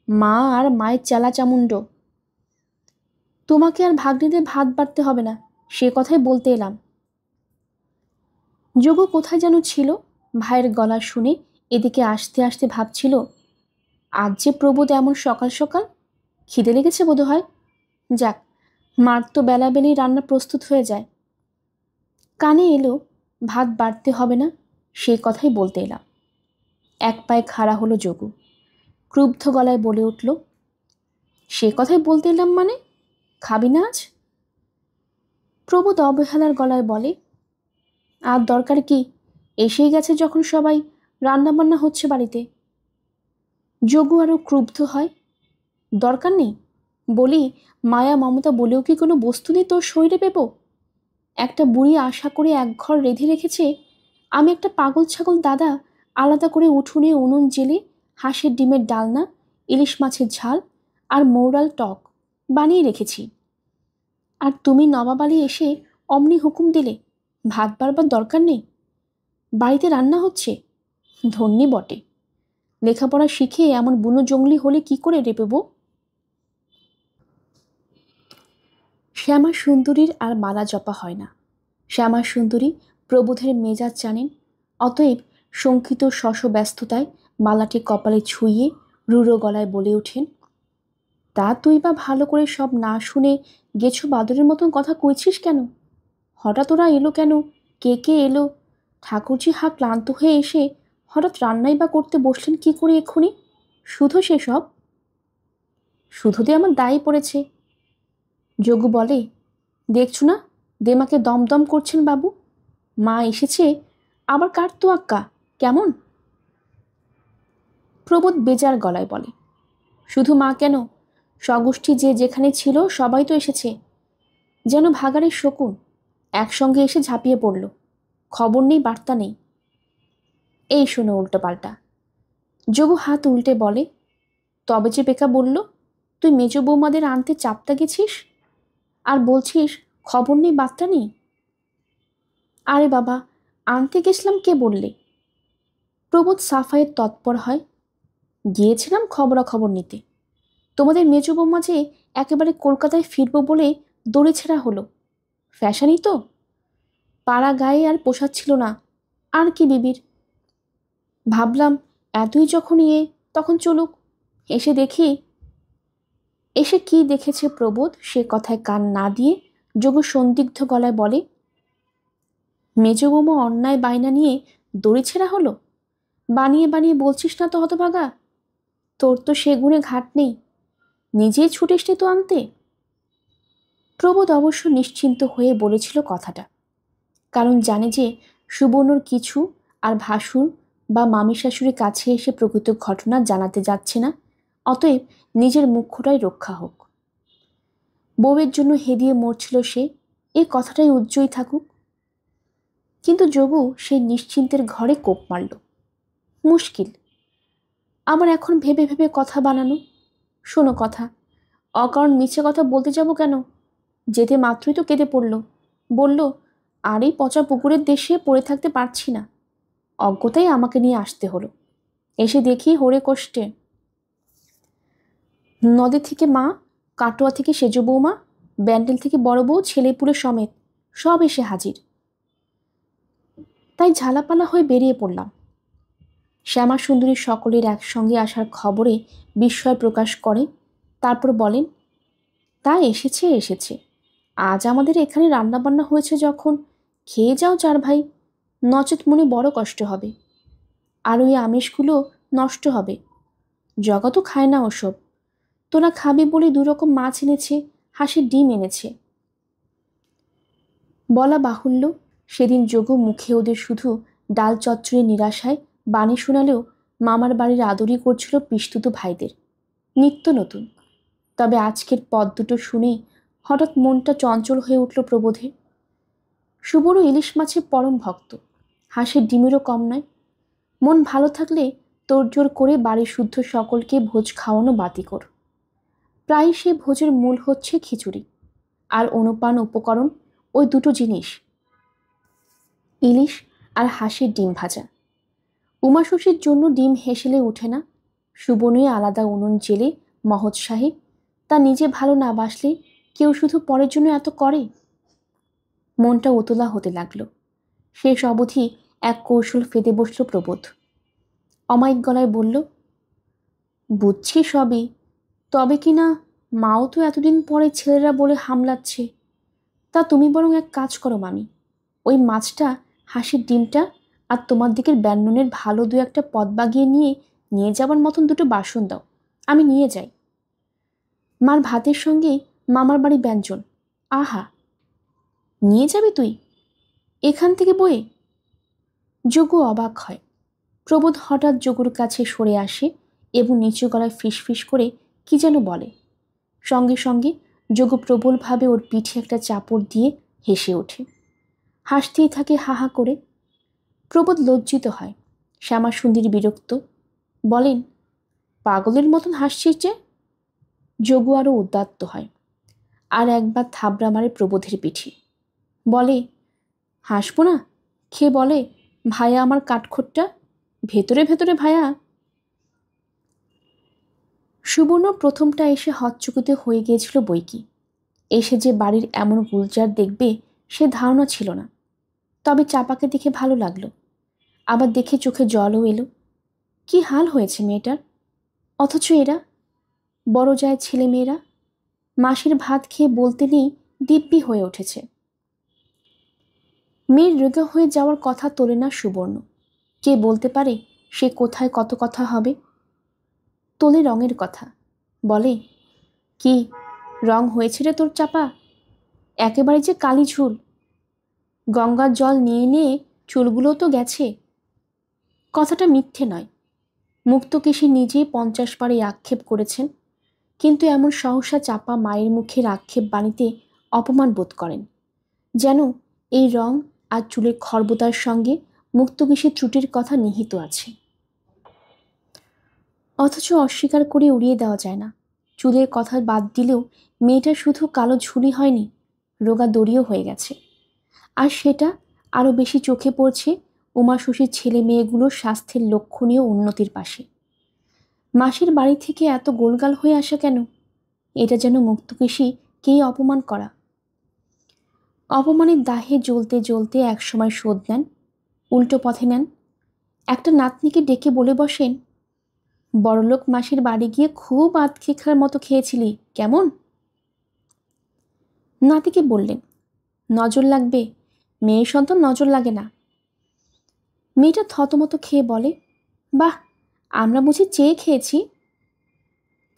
মা আর মায়ের চেলা চামুণ্ড। তোমাকে আর ভাগ্নিদের ভাত বাড়তে হবে না, সে কথাই বলতে এলাম। যোগু কোথায় যেন ছিল, ভাইয়ের গলা শুনে এদিকে আসতে আসতে ভাবছিল, আজ যে প্রবোধ এমন সকাল সকাল, খিদে লেগেছে বোধ হয়। যাক, মার তো বেলাবেলি রান্না প্রস্তুত হয়ে যায়। কানে এলো ভাত বাড়তে হবে না, সেই কথাই বলতে এলাম। এক পায়ে খাড়া হলো যোগু, ক্রুব্ধ গলায় বলে উঠল, সে কথাই বলতে এলাম মানে? খাবি না আজ? প্রবোধ অবহেলার গলায় বলে, আর দরকার কি, এসেই গেছে যখন সবাই, রান্নাবান্না হচ্ছে বাড়িতে। যোগু আরও ক্রুব্ধ হয়, দরকার নেই বলি, মায়া মমতা বলেও কি কোনো বস্তু নেই তোর শরীরে পেব? একটা বুড়ি আশা করে এক ঘর রেঁধে রেখেছে, আমি একটা পাগল ছাগল দাদা আলাদা করে উঠোনে উনুন জেলে হাঁসের ডিমের ডালনা, ইলিশ মাছের ঝাল আর মৌরাল টক বানিয়ে রেখেছি। আর তুমি নবাবালি এসে অমনি হুকুম দিলে ভাত বাড়বার দরকার নেই, বাড়িতে রান্না হচ্ছে। ধন্যী বটে, লেখাপড়া শিখে এমন বুনো জঙ্গলি হলে কি করে রেপেব? শ্যামা সুন্দরীর আর মালা জপা হয় না। শ্যামা সুন্দরী প্রবোধের মেজাজ জানেন, অতএব শঙ্কিত ব্যস্ততায় মালাটি কপালে ছুঁয়ে রুড়ো গলায় বলে ওঠেন, তা তুই বা ভালো করে সব না শুনে গেছো বাদরের মতন কথা কইছিস কেন? হঠাৎ ওরা এলো কেন? কে কে এলো? ঠাকুরজি হা ক্লান্ত হয়ে এসে হঠাৎ রান্নাই বা করতে বসলেন কি করে এক্ষুনি? শুধু সেসব শুধুতে আমার দায়ী পড়েছে। যোগু বলে, দেখছো না দেমাকে দমদম করছেন বাবু, মা এসেছে, আবার কার তো আক্কা কেমন? প্রবোধ বেজার গলায় বলে, শুধু মা কেন, স্বগোষ্ঠী যে যেখানে ছিল সবাই তো এসেছে, যেন ভাগাড়ের শকুন একসঙ্গে এসে ঝাঁপিয়ে পড়ল, খবর নেই বার্তা নেই। এই শোনো উল্টো পাল্টা। যোগু হাত উল্টে বলে, তবে যে বেকা বলল তুই মেজ বৌমাদের আনতে চাপতা গেছিস, আর বলছিস খবর নেই বার্তা নেই? আরে বাবা, আনতে গেছিলাম কে বললে? প্রবোধ সাফাইয়ের তৎপর হয়, গিয়েছিলাম খবরাখবর নিতে। তোমাদের মেজ বৌমা যে একেবারে কলকাতায় ফিরবো বলে দড়ি ছেঁড়া হলো, ফ্যাশনই তো, পাড়া গায়ে আর পোষাচ্ছিল না, আর কি বিবির। ভাবলাম এতই যখন তখন চলুক। এসে কি দেখেছে প্রবোধ সে কথায় কান না দিয়ে যোগু সন্দিগ্ধ গলায় বলে, মেজ বৌমা অন্যায় বায়না নিয়ে দড়ি ছেঁড়া হলো? বানিয়ে বানিয়ে বলছিস না তো হতভাগা, তোর তো সে গুণে ঘাট নেই, নিজেই ছুটিসনি তো আনতে। প্রবোধ অবশ্য নিশ্চিন্ত হয়ে বলেছিল কথাটা, কারণ জানে যে সুবর্ণর কিছু আর ভাসুর বা মামি শাশুড়ির কাছে এসে প্রকৃত ঘটনা জানাতে যাচ্ছে না, অতএব নিজের মুখ্যটাই রক্ষা হোক। বউয়ের জন্য হেদিয়ে মরছিল সে, এই কথাটাই উজ্জ্বল থাকুক। কিন্তু যোগু সেই নিশ্চিন্তের ঘরে কোপ মারল। মুশকিল আমার এখন ভেবে ভেবে কথা বানানো। শোনো কথা, অকারণ মিছে কথা বলতে যাব কেন? যেতে মাত্রই তো কেঁদে পড়ল, বলল আর এই পচা পুকুরের দেশে পড়ে থাকতে পারছি না, অজ্ঞতাই আমাকে নিয়ে আসতে হলো। এসে দেখি হরে কষ্টে নদী থেকে মা, কাটোয়া থেকে সেজ বৌমা, ব্যান্ডেল থেকে বড় বউ ছেলেপুলে সমেত সব এসে হাজির। তাই ঝালাপালা হয়ে বেরিয়ে পড়লাম। শ্যামা সুন্দরী সকলের একসঙ্গে আসার খবরে বিস্ময় প্রকাশ করে, তারপর বলেন, তা এসেছে এসেছে, আজ আমাদের এখানে রান্নাবান্না হয়েছে যখন খেয়ে যাও চার ভাই, নচেত মনে বড় কষ্ট হবে, আর ওই আমিষগুলো নষ্ট হবে। জগা তো খায় না ওসব, তোরা খাবি বলে দুরকম মাছ এনেছে, হাঁসের ডিম এনেছে। বলা বাহুল্য, সেদিন যোগু মুখে ওদের শুধু ডাল চচ্চড়ি নিরাশায় বাণী শোনালেও মামার বাড়ির আদরই করছিল পিস্তুত ভাইদের, নিত্য নতুন। তবে আজকের পদ দুটো শুনেই হঠাৎ মনটা চঞ্চল হয়ে উঠল প্রবোধের। সুবর্ণ ইলিশ মাছের পরম ভক্ত, হাঁসের ডিমেরও কম নয়। মন ভালো থাকলে তোড়জোড় করে বাড়ির শুদ্ধ সকলকে ভোজ খাওয়ানো বাতিকর। প্রায় সে ভোজের মূল হচ্ছে খিচুড়ি, আর অনুপান উপকরণ ওই দুটো জিনিস, ইলিশ আর হাঁসের ডিম ভাজা। উমা শশীর জন্য ডিম হেসেলে উঠে না, সুবর্ণই আলাদা উনুন জেলে মহোৎসাহে, তা নিজে ভালো না বাসলে কেউ শুধু পরের জন্য এত করে। মনটা উতলা হতে লাগলো। শেষ অবধি এক কৌশল ফেদে বসল প্রবোধ। অমায়িক গলায় বলল, বুঝছি সবই, তবে কি না মাও তো এতদিন পরে ছেলেরা বলে হামলাচ্ছে। তা তুমি বরং এক কাজ করো মামি, ওই মাছটা, হাঁসের ডিমটা আর তোমার দিকের ব্যঞ্জনের ভালো দু একটা পদ বাগিয়ে নিয়ে যাবার মতন দুটো বাসন দাও, আমি নিয়ে যাই। মার ভাতের সঙ্গে মামার বাড়ি ব্যঞ্জন, আহা! নিয়ে যাবে তুই এখান থেকে বয়ে? যোগু অবাক হয়। প্রবোধ হঠাৎ যোগুর কাছে সরে আসে এবং নিচু গলায় ফিসফিস করে কি যেন বলে। সঙ্গে সঙ্গে যোগু প্রবলভাবে ওর পিঠে একটা চাপড় দিয়ে হেসে ওঠে, হাসতেই থাকে হা হা করে। প্রবোধ লজ্জিত হয়, শ্যামা সুন্দরী বিরক্ত, বলেন, পাগলের মতন হাসছিস যে? যোগু আরও উদ্যত্ত হয়, আর একবার থাবড়া মারে প্রবোধের পিঠে, বলে, হাসবো না? খেয়ে বলে, ভায়া আমার কাঠখোট্টা, ভেতরে ভেতরে ভায়া। সুবর্ণ প্রথমটা এসে হকচকিত হয়ে গিয়েছিল বইকি। এসে যে বাড়ির এমন গুলজার দেখবে সে ধারণা ছিল না। তবে চাপাকে দেখে ভালো লাগলো, আবার দেখে চোখে জলও এলো। কি হাল হয়েছে মেয়েটার! অথচ এরা বড় যায় ছেলে মেয়েরা মাসির ভাত খেয়ে বলতে নেই দিব্যি হয়ে উঠেছে। মেয়ের রোগা হয়ে যাওয়ার কথা তোলে না সুবর্ণ। কে বলতে পারে সে কোথায় কত কথা হবে? তোলে রঙের কথা, বলে, কি রং হয়েছে রে তোর চাপা, একেবারে যে কালি ঝুল, গঙ্গার জল নিয়ে নিয়ে চুলগুলো তো গেছে। কথাটা মিথ্যে নয়, মুক্তকেশী নিজেই 50 বারে আক্ষেপ করেছেন, কিন্তু এমন সহসা চাপা মায়ের মুখের আক্ষেপ বাণীতে অপমান বোধ করেন, যেন এই রং আর চুলের খর্বতার সঙ্গে মুক্তকেশীর ত্রুটির কথা নিহিত আছে। অথচ অস্বীকার করে উড়িয়ে দেওয়া যায় না। চুলের কথা বাদ দিলেও মেয়েটা শুধু কালো ঝুলি হয়নি, রোগা দড়িও হয়ে গেছে। আর সেটা আরও বেশি চোখে পড়ছে উমা শশীর ছেলে মেয়েগুলোর স্বাস্থ্যের লক্ষণীয় উন্নতির পাশে। মাসির বাড়ি থেকে এত গোলগাল হয়ে আসা কেন? এটা যেন মুক্তকেশীকেই অপমান করা। অপমানের দাহে জ্বলতে জ্বলতে একসময় শোধ নেন, উল্টো পথে নেন। একটা নাতনিকে ডেকে বলে বসেন, বড়লোক মাসির বাড়ি গিয়ে খুব আতখেখার মতো খেয়েছিলি, কেমন? নাতিকে বললেন, নজর লাগবে, মেয়ে সন্তান নজর লাগে না। মেয়েটা থতমত খেয়ে বলে, বাহ, আমরা বুঝি চেয়ে খেয়েছি?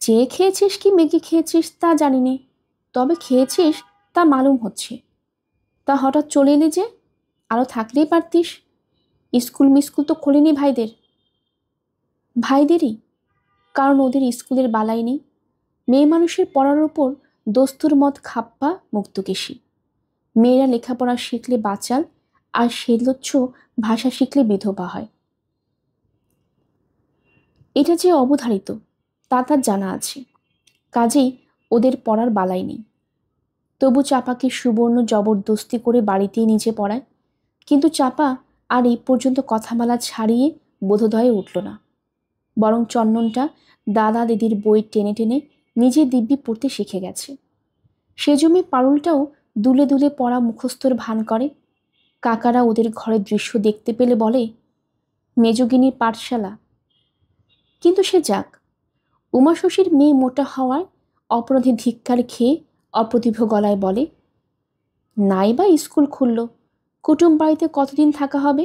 চেয়ে খেয়েছিস কি মেঘে খেয়েছিস তা জানি নে, তবে খেয়েছিস তা মালুম হচ্ছে। তা হঠাৎ চলে এলি যে? আরও থাকলেই পারতিস। স্কুল মিস্কুল তো খোলেনি ভাইদের। ভাইদেরই, কারণ ওদের স্কুলের বালাই নেই। মেয়ে মানুষের পড়ার ওপর দস্তুর মত খাপ্পা মুক্তকেশী। মেয়েরা লেখাপড়া শিখলে বাচাল, আর সেলোচ্ছ ভাষা শিখলে বিধবা হয়। এটা যে অবধারিত তা তার জানা আছে, কাজেই ওদের পড়ার বালাই নেই। তবু চাপাকে সুবর্ণ জবরদস্তি করে বাড়িতেই নিজে পড়ায়, কিন্তু চাপা আর এই পর্যন্ত কথামালা ছাড়িয়ে বোধোদয়ে উঠল না, বরং চন্দনটা দাদা দিদির বই টেনে টেনে নিজে দিব্যি পড়তে শিখে গেছে। সেজমে পারুলটাও দুলে দুলে পড়া মুখস্থর ভান করে। কাকারা ওদের ঘরের দৃশ্য দেখতে পেলে বলে, মেজগিনীর পাঠশালা। কিন্তু সে যাক, উমা শশীর মেয়ে মোটা হওয়ায় অপরাধী ধিক্কার খেয়ে অপ্রতিভ গলায় বলে, নাই বা স্কুল খুলল, কুটুম বাড়িতে কতদিন থাকা হবে?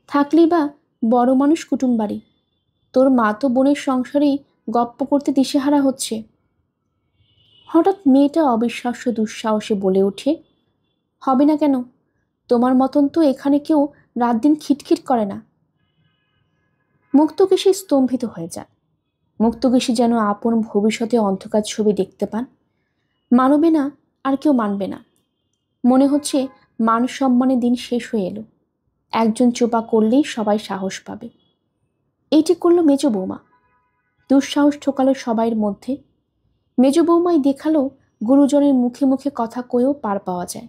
থাকলেই বা বড় মানুষ কুটুম বাড়ি, তোর মা তো বোনের সংসারেই গপ্প করতে দিশেহারা হচ্ছে। হঠাৎ মেয়েটা অবিশ্বাস্য দুঃসাহসে বলে ওঠে, হবে না কেন? তোমার মতন তো এখানে কেউ রাত দিন খিটখিট করে না। মুক্তকেশী স্তম্ভিত হয়ে যান। মুক্তকেশী যেন আপন ভবিষ্যতে অন্ধকার ছবি দেখতে পান। মানবে না, আর কেউ মানবে না। মনে হচ্ছে মান সম্মানের দিন শেষ হয়ে এলো। একজন চোপা করলেই সবাই সাহস পাবে। এইটি করলো মেজ বৌমা, দুঃসাহস ঠোকালো সবাইয়ের মধ্যে। মেজ বৌমাই দেখালো গুরুজনের মুখে মুখে কথা কয়েও পার পাওয়া যায়।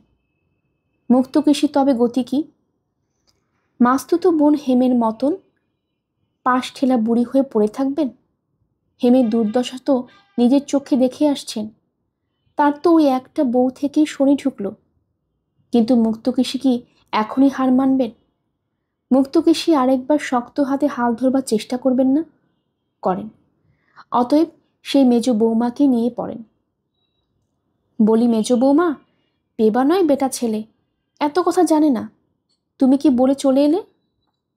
মুক্তকেশী তবে গতি কি? মাস্তুতো বোন হেমের মতন পাশ ঠেলা বুড়ি হয়ে পড়ে থাকবেন? হেমের দুর্দশা তো নিজের চোখে দেখে আসছেন। তার তো ওই একটা বউ থেকেই শনি ঢুকলো। কিন্তু মুক্তকেশী কি এখনই হার মানবেন? মুক্তকেশী আরেকবার শক্ত হাতে হাল ধরবার চেষ্টা করবেন না? করেন। অতএব সেই মেজ বৌমাকে নিয়ে পড়েন। বলি, মেজ বৌমা, বেবা নয় বেটা ছেলে, এত কথা জানে না। তুমি কি বলে চলে এলে?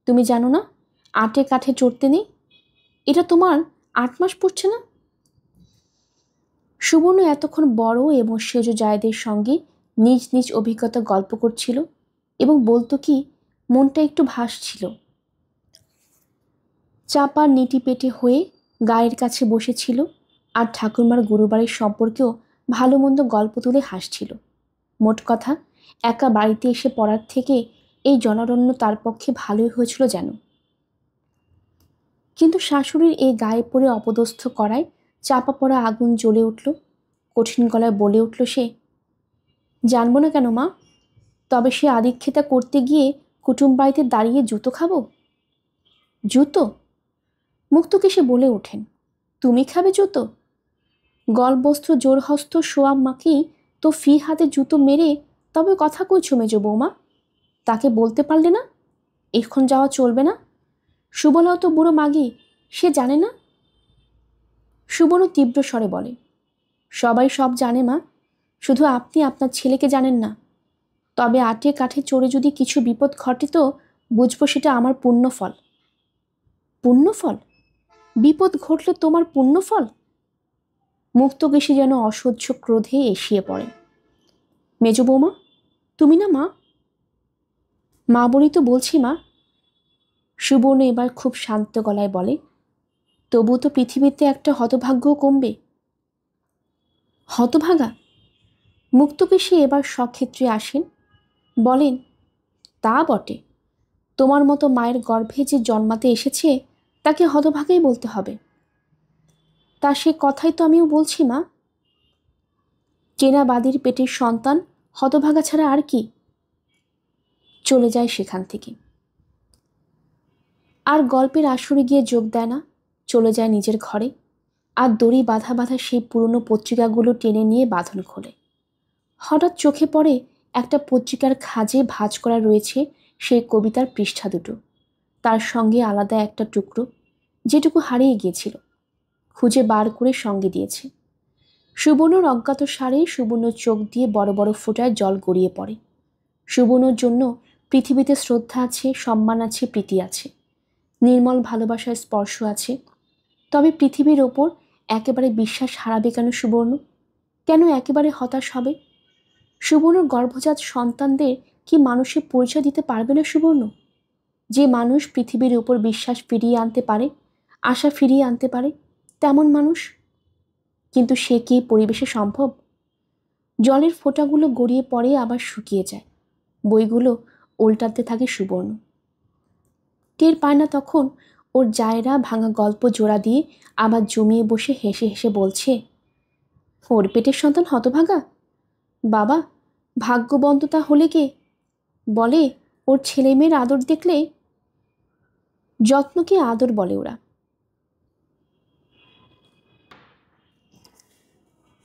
তুমি জানো না আটে কাঠে চড়তে নেই? এটা তোমার 8 মাস পড়ছে না? সুবর্ণ এতক্ষণ বড় এবং সেজ জায়েদের সঙ্গে নিজ নিজ অভিজ্ঞতা গল্প করছিল এবং বলতো কি মনটা একটু ভাসছিল। চাপার নিটি পেটে হয়ে গায়ের কাছে বসেছিল আর ঠাকুরমার গুরুবাড়ির সম্পর্কেও ভালো মন্দ গল্প তুলে হাসছিল। মোট কথা, একা বাড়িতে এসে পড়ার থেকে এই জনারণ্য তার পক্ষে ভালোই হয়েছিল যেন। কিন্তু শাশুড়ির এই গায়ে পড়ে অপদস্থ করায় চাপা পড়া আগুন জ্বলে উঠল। কঠিন গলায় বলে উঠল সে, জানবো না কেন মা? তবে সে আদিক্ষেতা করতে গিয়ে কুটুম বাড়িতে দাঁড়িয়ে জুতো খাবো? জুতো? মুক্তকে সে বলে ওঠেন, তুমি খাবে জুতো? গলবস্ত্র জোরহস্ত সোয়াব মাকেই তো ফি হাতে জুতো মেরে তবে কথা কইছ মেজ বৌমা। তাকে বলতে পারলে না এখন যাওয়া চলবে না? সুবলাও তো বুড়ো মাগি, সে জানে না? সুবর্ণ তীব্র স্বরে বলে, সবাই সব জানে মা, শুধু আপনি আপনার ছেলেকে জানেন না। তবে আটে কাঠে চড়ে যদি কিছু বিপদ ঘটে তো বুঝবো সেটা আমার পুণ্যফল। পুণ্যফল? বিপদ ঘটলে তোমার পুণ্যফল? মুক্তকেশী যেন অসহ্য ক্রোধে এসিয়ে পড়ে। মেজ বৌমা, তুমি না মা? মা বলি তো বলছি মা। সুবর্ণ এবার খুব শান্ত গলায় বলে, তবু তো পৃথিবীতে একটা হতভাগ্যও কমবে। হতভাগা? মুক্তকেশী এবার সক্ষেত্রে আসেন, বলেন, তা বটে, তোমার মতো মায়ের গর্ভে যে জন্মাতে এসেছে তাকে হতভাগাই বলতে হবে। তা সে কথাই তো আমিও বলছি মা। চেনাবাদির পেটের সন্তান হতভাগা ছাড়া আর কি? চলে যায় সেখান থেকে। আর গল্পের আসরে গিয়ে যোগ দেয় না, চলে যায় নিজের ঘরে আর দড়ি বাঁধা বাঁধা সেই পুরনো পত্রিকাগুলো টেনে নিয়ে বাঁধন খোলে। হঠাৎ চোখে পড়ে একটা পত্রিকার খাজে ভাঁজ করা রয়েছে সেই কবিতার পৃষ্ঠা দুটো, তার সঙ্গে আলাদা একটা টুকরো যেটুকু হারিয়ে গিয়েছিল। খুঁজে বার করে সঙ্গে দিয়েছে। সুবর্ণর অজ্ঞাত সারে সুবর্ণর চোখ দিয়ে বড় বড় ফোঁটায় জল গড়িয়ে পড়ে। সুবর্ণর জন্য পৃথিবীতে শ্রদ্ধা আছে, সম্মান আছে, প্রীতি আছে, নির্মল ভালোবাসার স্পর্শ আছে। তবে পৃথিবীর ওপর একেবারে বিশ্বাস হারাবে কেন সুবর্ণ? কেন একেবারে হতাশ হবে? সুবর্ণর গর্ভজাত সন্তানদের কি মানুষের পরিচয় দিতে পারবে না সুবর্ণ? যে মানুষ পৃথিবীর উপর বিশ্বাস ফিরিয়ে আনতে পারে, আশা ফিরিয়ে আনতে পারে, তেমন মানুষ। কিন্তু সে কি পরিবেশে সম্ভব? জলের ফোঁটাগুলো গড়িয়ে পড়ে আবার শুকিয়ে যায়, বইগুলো উল্টাতে থাকে সুবর্ণ। টের পায় না তখন ওর জায়েরা ভাঙা গল্প জোড়া দিয়ে আবার জমিয়ে বসে হেসে হেসে বলছে, ওর পেটের সন্তান হতভাগা? বাবা, ভাগ্যবন্ততা হলে কে বলে ওর ছেলে মেয়ের আদর দেখলে? যত্নকে আদর বলে ওরা।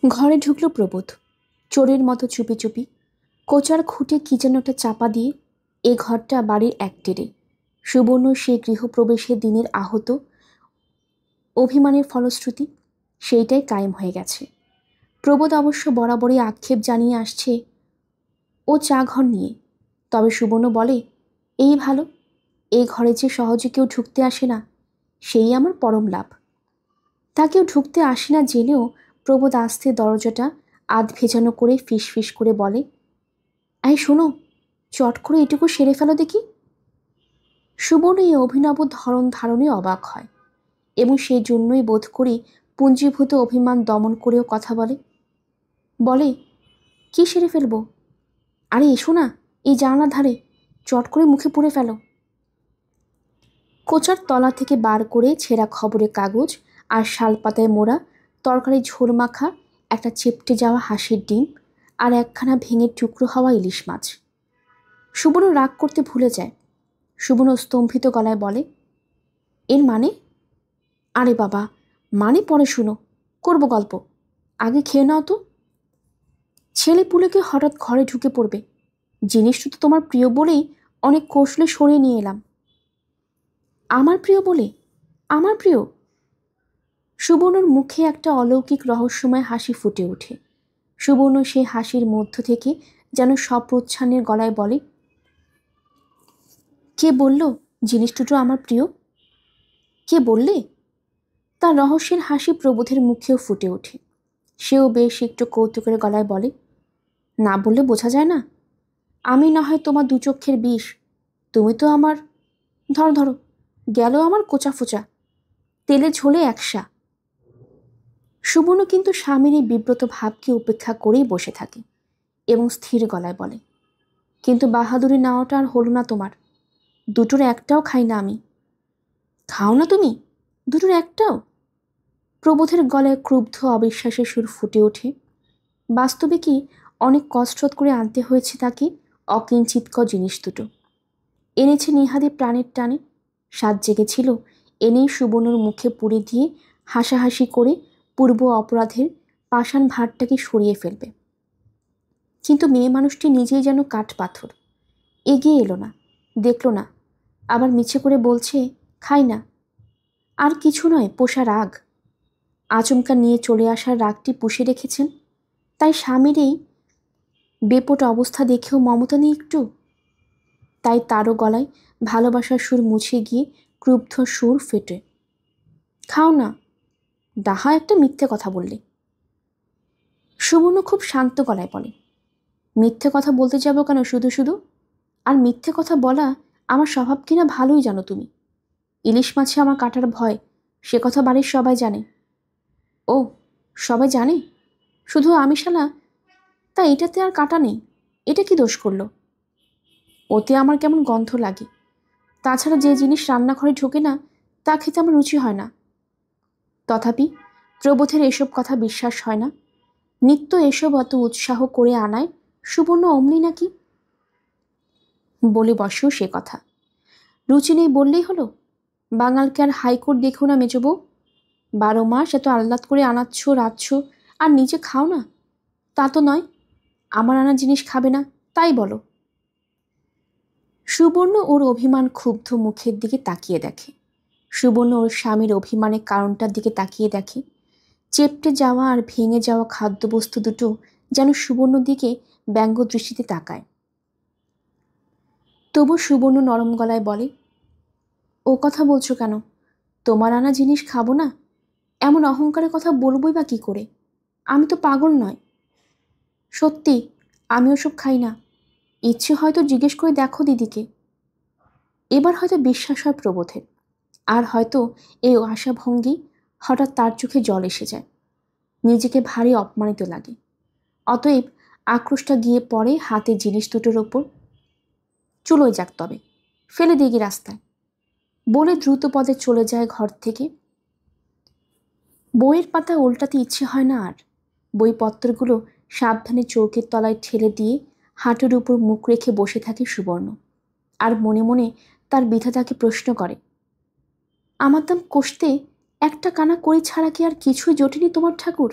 ঘরে ঢুকলো প্রবোধ, চোরের মতো চুপি চুপি। কোচার খুঁটে কি যেন একটা চাপা দিয়ে। এ ঘরটা বাড়ির এক টেরে। সুবর্ণ সেই গৃহপ্রবেশের দিনের আহত অভিমানের ফলশ্রুতি, সেইটাই কায়েম হয়ে গেছে। প্রবোধ অবশ্য বরাবরই আক্ষেপ জানিয়ে আসছে ও চা ঘর নিয়ে। তবে সুবর্ণ বলে, এই ভালো, এই ঘরে যে সহজে কেউ ঢুকতে আসে না, সেই আমার পরম লাভ। তা কেউ ঢুকতে আসে না জেনেও প্রবোধ আস্তে দরজাটা আধ ভেজানো করে ফিস ফিস করে বলে, এই শোনো, চট করে এটুকু সেরে ফেলো দেখি। সুবর্ণ এই অভিনব ধরন ধারণে অবাক হয় এবং সেই জন্যই বোধ করি পুঞ্জীভূত অভিমান দমন করেও কথা বলে। বলে, কি সেরে ফেলবো? আরে এসো না, এই জানালার ধারে, চট করে মুখে পুড়ে ফেলো। কোচার তলা থেকে বার করে ছেঁড়া খবরের কাগজ আর শালপাতায় মোড়া তরকারি ঝোল মাখা একটা চেপটে যাওয়া হাঁসের ডিম আর একখানা ভেঙে টুকরো হওয়া ইলিশ মাছ। সুবর্ণ রাগ করতে ভুলে যায়। সুবর্ণ স্তম্ভিত গলায় বলে, এর মানে? আরে বাবা, মানে পরে শুনো, করবো গল্প, আগে খেয়ে নাও তো। ছেলে পুলেকে হঠাৎ ঘরে ঢুকে পড়বে, জিনিসটা তো তোমার প্রিয় বলেই অনেক কৌশলে সরিয়ে নিয়ে এলাম। আমার প্রিয় বলে? আমার প্রিয়? সুবর্ণর মুখে একটা অলৌকিক রহস্যময় হাসি ফুটে ওঠে। সুবর্ণ সেই হাসির মধ্য থেকে যেন সপ্রচ্ছন্নের গলায় বলে, কে বলল জিনিস দুটো আমার প্রিয়? কে বললে? তার রহস্যের হাসি প্রবোধের মুখেও ফুটে ওঠে। সেও বেশ একটু কৌতুকের গলায় বলে, না বললে বোঝা যায় না। আমি না হয় তোমার দু চক্ষের বিষ, তুমি তো আমার, ধরো ধরো, গেল আমার কোচা ফোচা, তেলে ঝোলে একসা। সুবর্ণ কিন্তু স্বামীর এই বিব্রত ভাবকে উপেক্ষা করেই বসে থাকে এবং স্থির গলায় বলে, কিন্তু বাহাদুরি নেওয়াটা আর হলো না তোমার। দুটোর একটাও খাই না আমি। খাও না তুমি? দুটোর একটাও? প্রবোধের গলায় ক্রুব্ধ অবিশ্বাসের সুর ফুটে ওঠে। বাস্তবে কি অনেক কষ্টরোধ করে আনতে হয়েছে তাকে অকিঞ্চিৎকর জিনিস দুটো। এনেছে নিহাদে প্রাণের টানে, সাত জেগেছিল এনেই সুবর্ণর মুখে পুড়ে দিয়ে হাসাহাসি করে পূর্ব অপরাধের পাষাণ ভারটাকে সরিয়ে ফেলবে। কিন্তু মেয়ে মানুষটি নিজেই যেন কাঠ পাথর, এগিয়ে এলো না, দেখল না, আবার মিছে করে বলছে খাই না। আর কিছু নয়, পোষা রাগ। আচমকা নিয়ে চলে আসার রাগটি পুষে রেখেছেন, তাই স্বামীর এই বেপট অবস্থা দেখেও মমতা নেই একটু। তাই তারও গলায় ভালোবাসার সুর মুছে গিয়ে ক্রুব্ধ সুর ফেটে, খাও না, ডাহা একটা মিথ্যে কথা বললে। সুবর্ণ খুব শান্ত গলায় বলে, মিথ্যে কথা বলতে যাব কেন শুধু শুধু? আর মিথ্যে কথা বলা আমার স্বভাব কিনা ভালোই জানো তুমি। ইলিশ মাছে আমার কাটার ভয়, সে কথা বাড়ির সবাই জানে। ও, সবাই জানে? শুধু আমি শালা? তা এটাতে আর কাটা নেই, এটা কি দোষ করলো? ওতে আমার কেমন গন্ধ লাগে। তাছাড়া যে জিনিস রান্নাঘরে ঢোকে না তা খেতে আমার রুচি হয় না। তথাপি প্রবোধের এসব কথা বিশ্বাস হয় না। নিত্য এসব অত উৎসাহ করে আনায় সুবর্ণ অমনি নাকি? বলে বসেও সে কথা। রুচি নেই বললেই হলো? বাঙালকে আর হাইকোর্ট দেখো না মেজবউ। 12 মাস এত আহ্লাদ করে আনাচ্ছ রাঁধছ, আর নিজে খাও না? তা তো নয়। আমার আনা জিনিস খাবে না তাই বলো। সুবর্ণ ওর অভিমান ক্ষুব্ধ মুখের দিকে তাকিয়ে দেখে। সুবর্ণ ওর স্বামীর অভিমানের কারণটার দিকে তাকিয়ে দেখে। চেপটে যাওয়া আর ভেঙে যাওয়া খাদ্যবস্তু দুটো যেন সুবর্ণ দিকে ব্যঙ্গ দৃষ্টিতে তাকায়। তবু সুবর্ণ নরম গলায় বলে, ও কথা বলছো কেন? তোমার আনা জিনিস খাবো না এমন অহংকারের কথা বলবোই বা কি করে? আমি তো পাগল নয়। সত্যি, আমি ওসব খাই না। ইচ্ছে হয়তো জিজ্ঞেস করে দেখো দিদিকে। এবার হয়তো বিশ্বাস হয় প্রবোধের, আর হয়তো এই আশাভঙ্গি হঠাৎ তার চোখে জল এসে যায়। নিজেকে ভারী অপমানিত লাগে। অতএব আক্রোশটা গিয়ে পড়ে হাতে জিনিস দুটোর ওপর। চলোই যাক তবে, ফেলে দিয়ে গিয়ে রাস্তায়, বলে দ্রুত পদে চলে যায় ঘর থেকে। বইয়ের পাতা উল্টাতে ইচ্ছে হয় না আর। বইপত্রগুলো সাবধানে চৌকির তলায় ঠেলে দিয়ে হাঁটুর উপর মুখ রেখে বসে থাকে সুবর্ণ, আর মনে মনে তার বিধাতাকে প্রশ্ন করে, আমার দাম কষতে একটা কানা করি ছাড়া কি আর কিছুই জোটেনি তোমার ঠাকুর?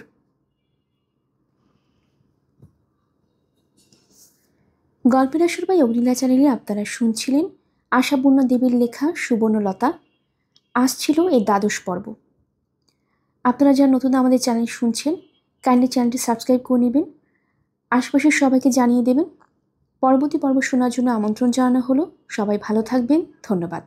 গল্পের আসর বাই অগ্নিলা চ্যানেলে আপনারা শুনছিলেন আশাপূর্ণা দেবীর লেখা সুবর্ণলতা। আসছিল এর 12 পর্ব। আপনারা যারা নতুন আমাদের চ্যানেল শুনছেন, কাইন্ডলি চ্যানেলটি সাবস্ক্রাইব করে নেবেন, আশপাশের সবাইকে জানিয়ে দেবেন। পরবর্তী পর্ব শোনার জন্য আমন্ত্রণ জানানো হলো। সবাই ভালো থাকবেন, ধন্যবাদ।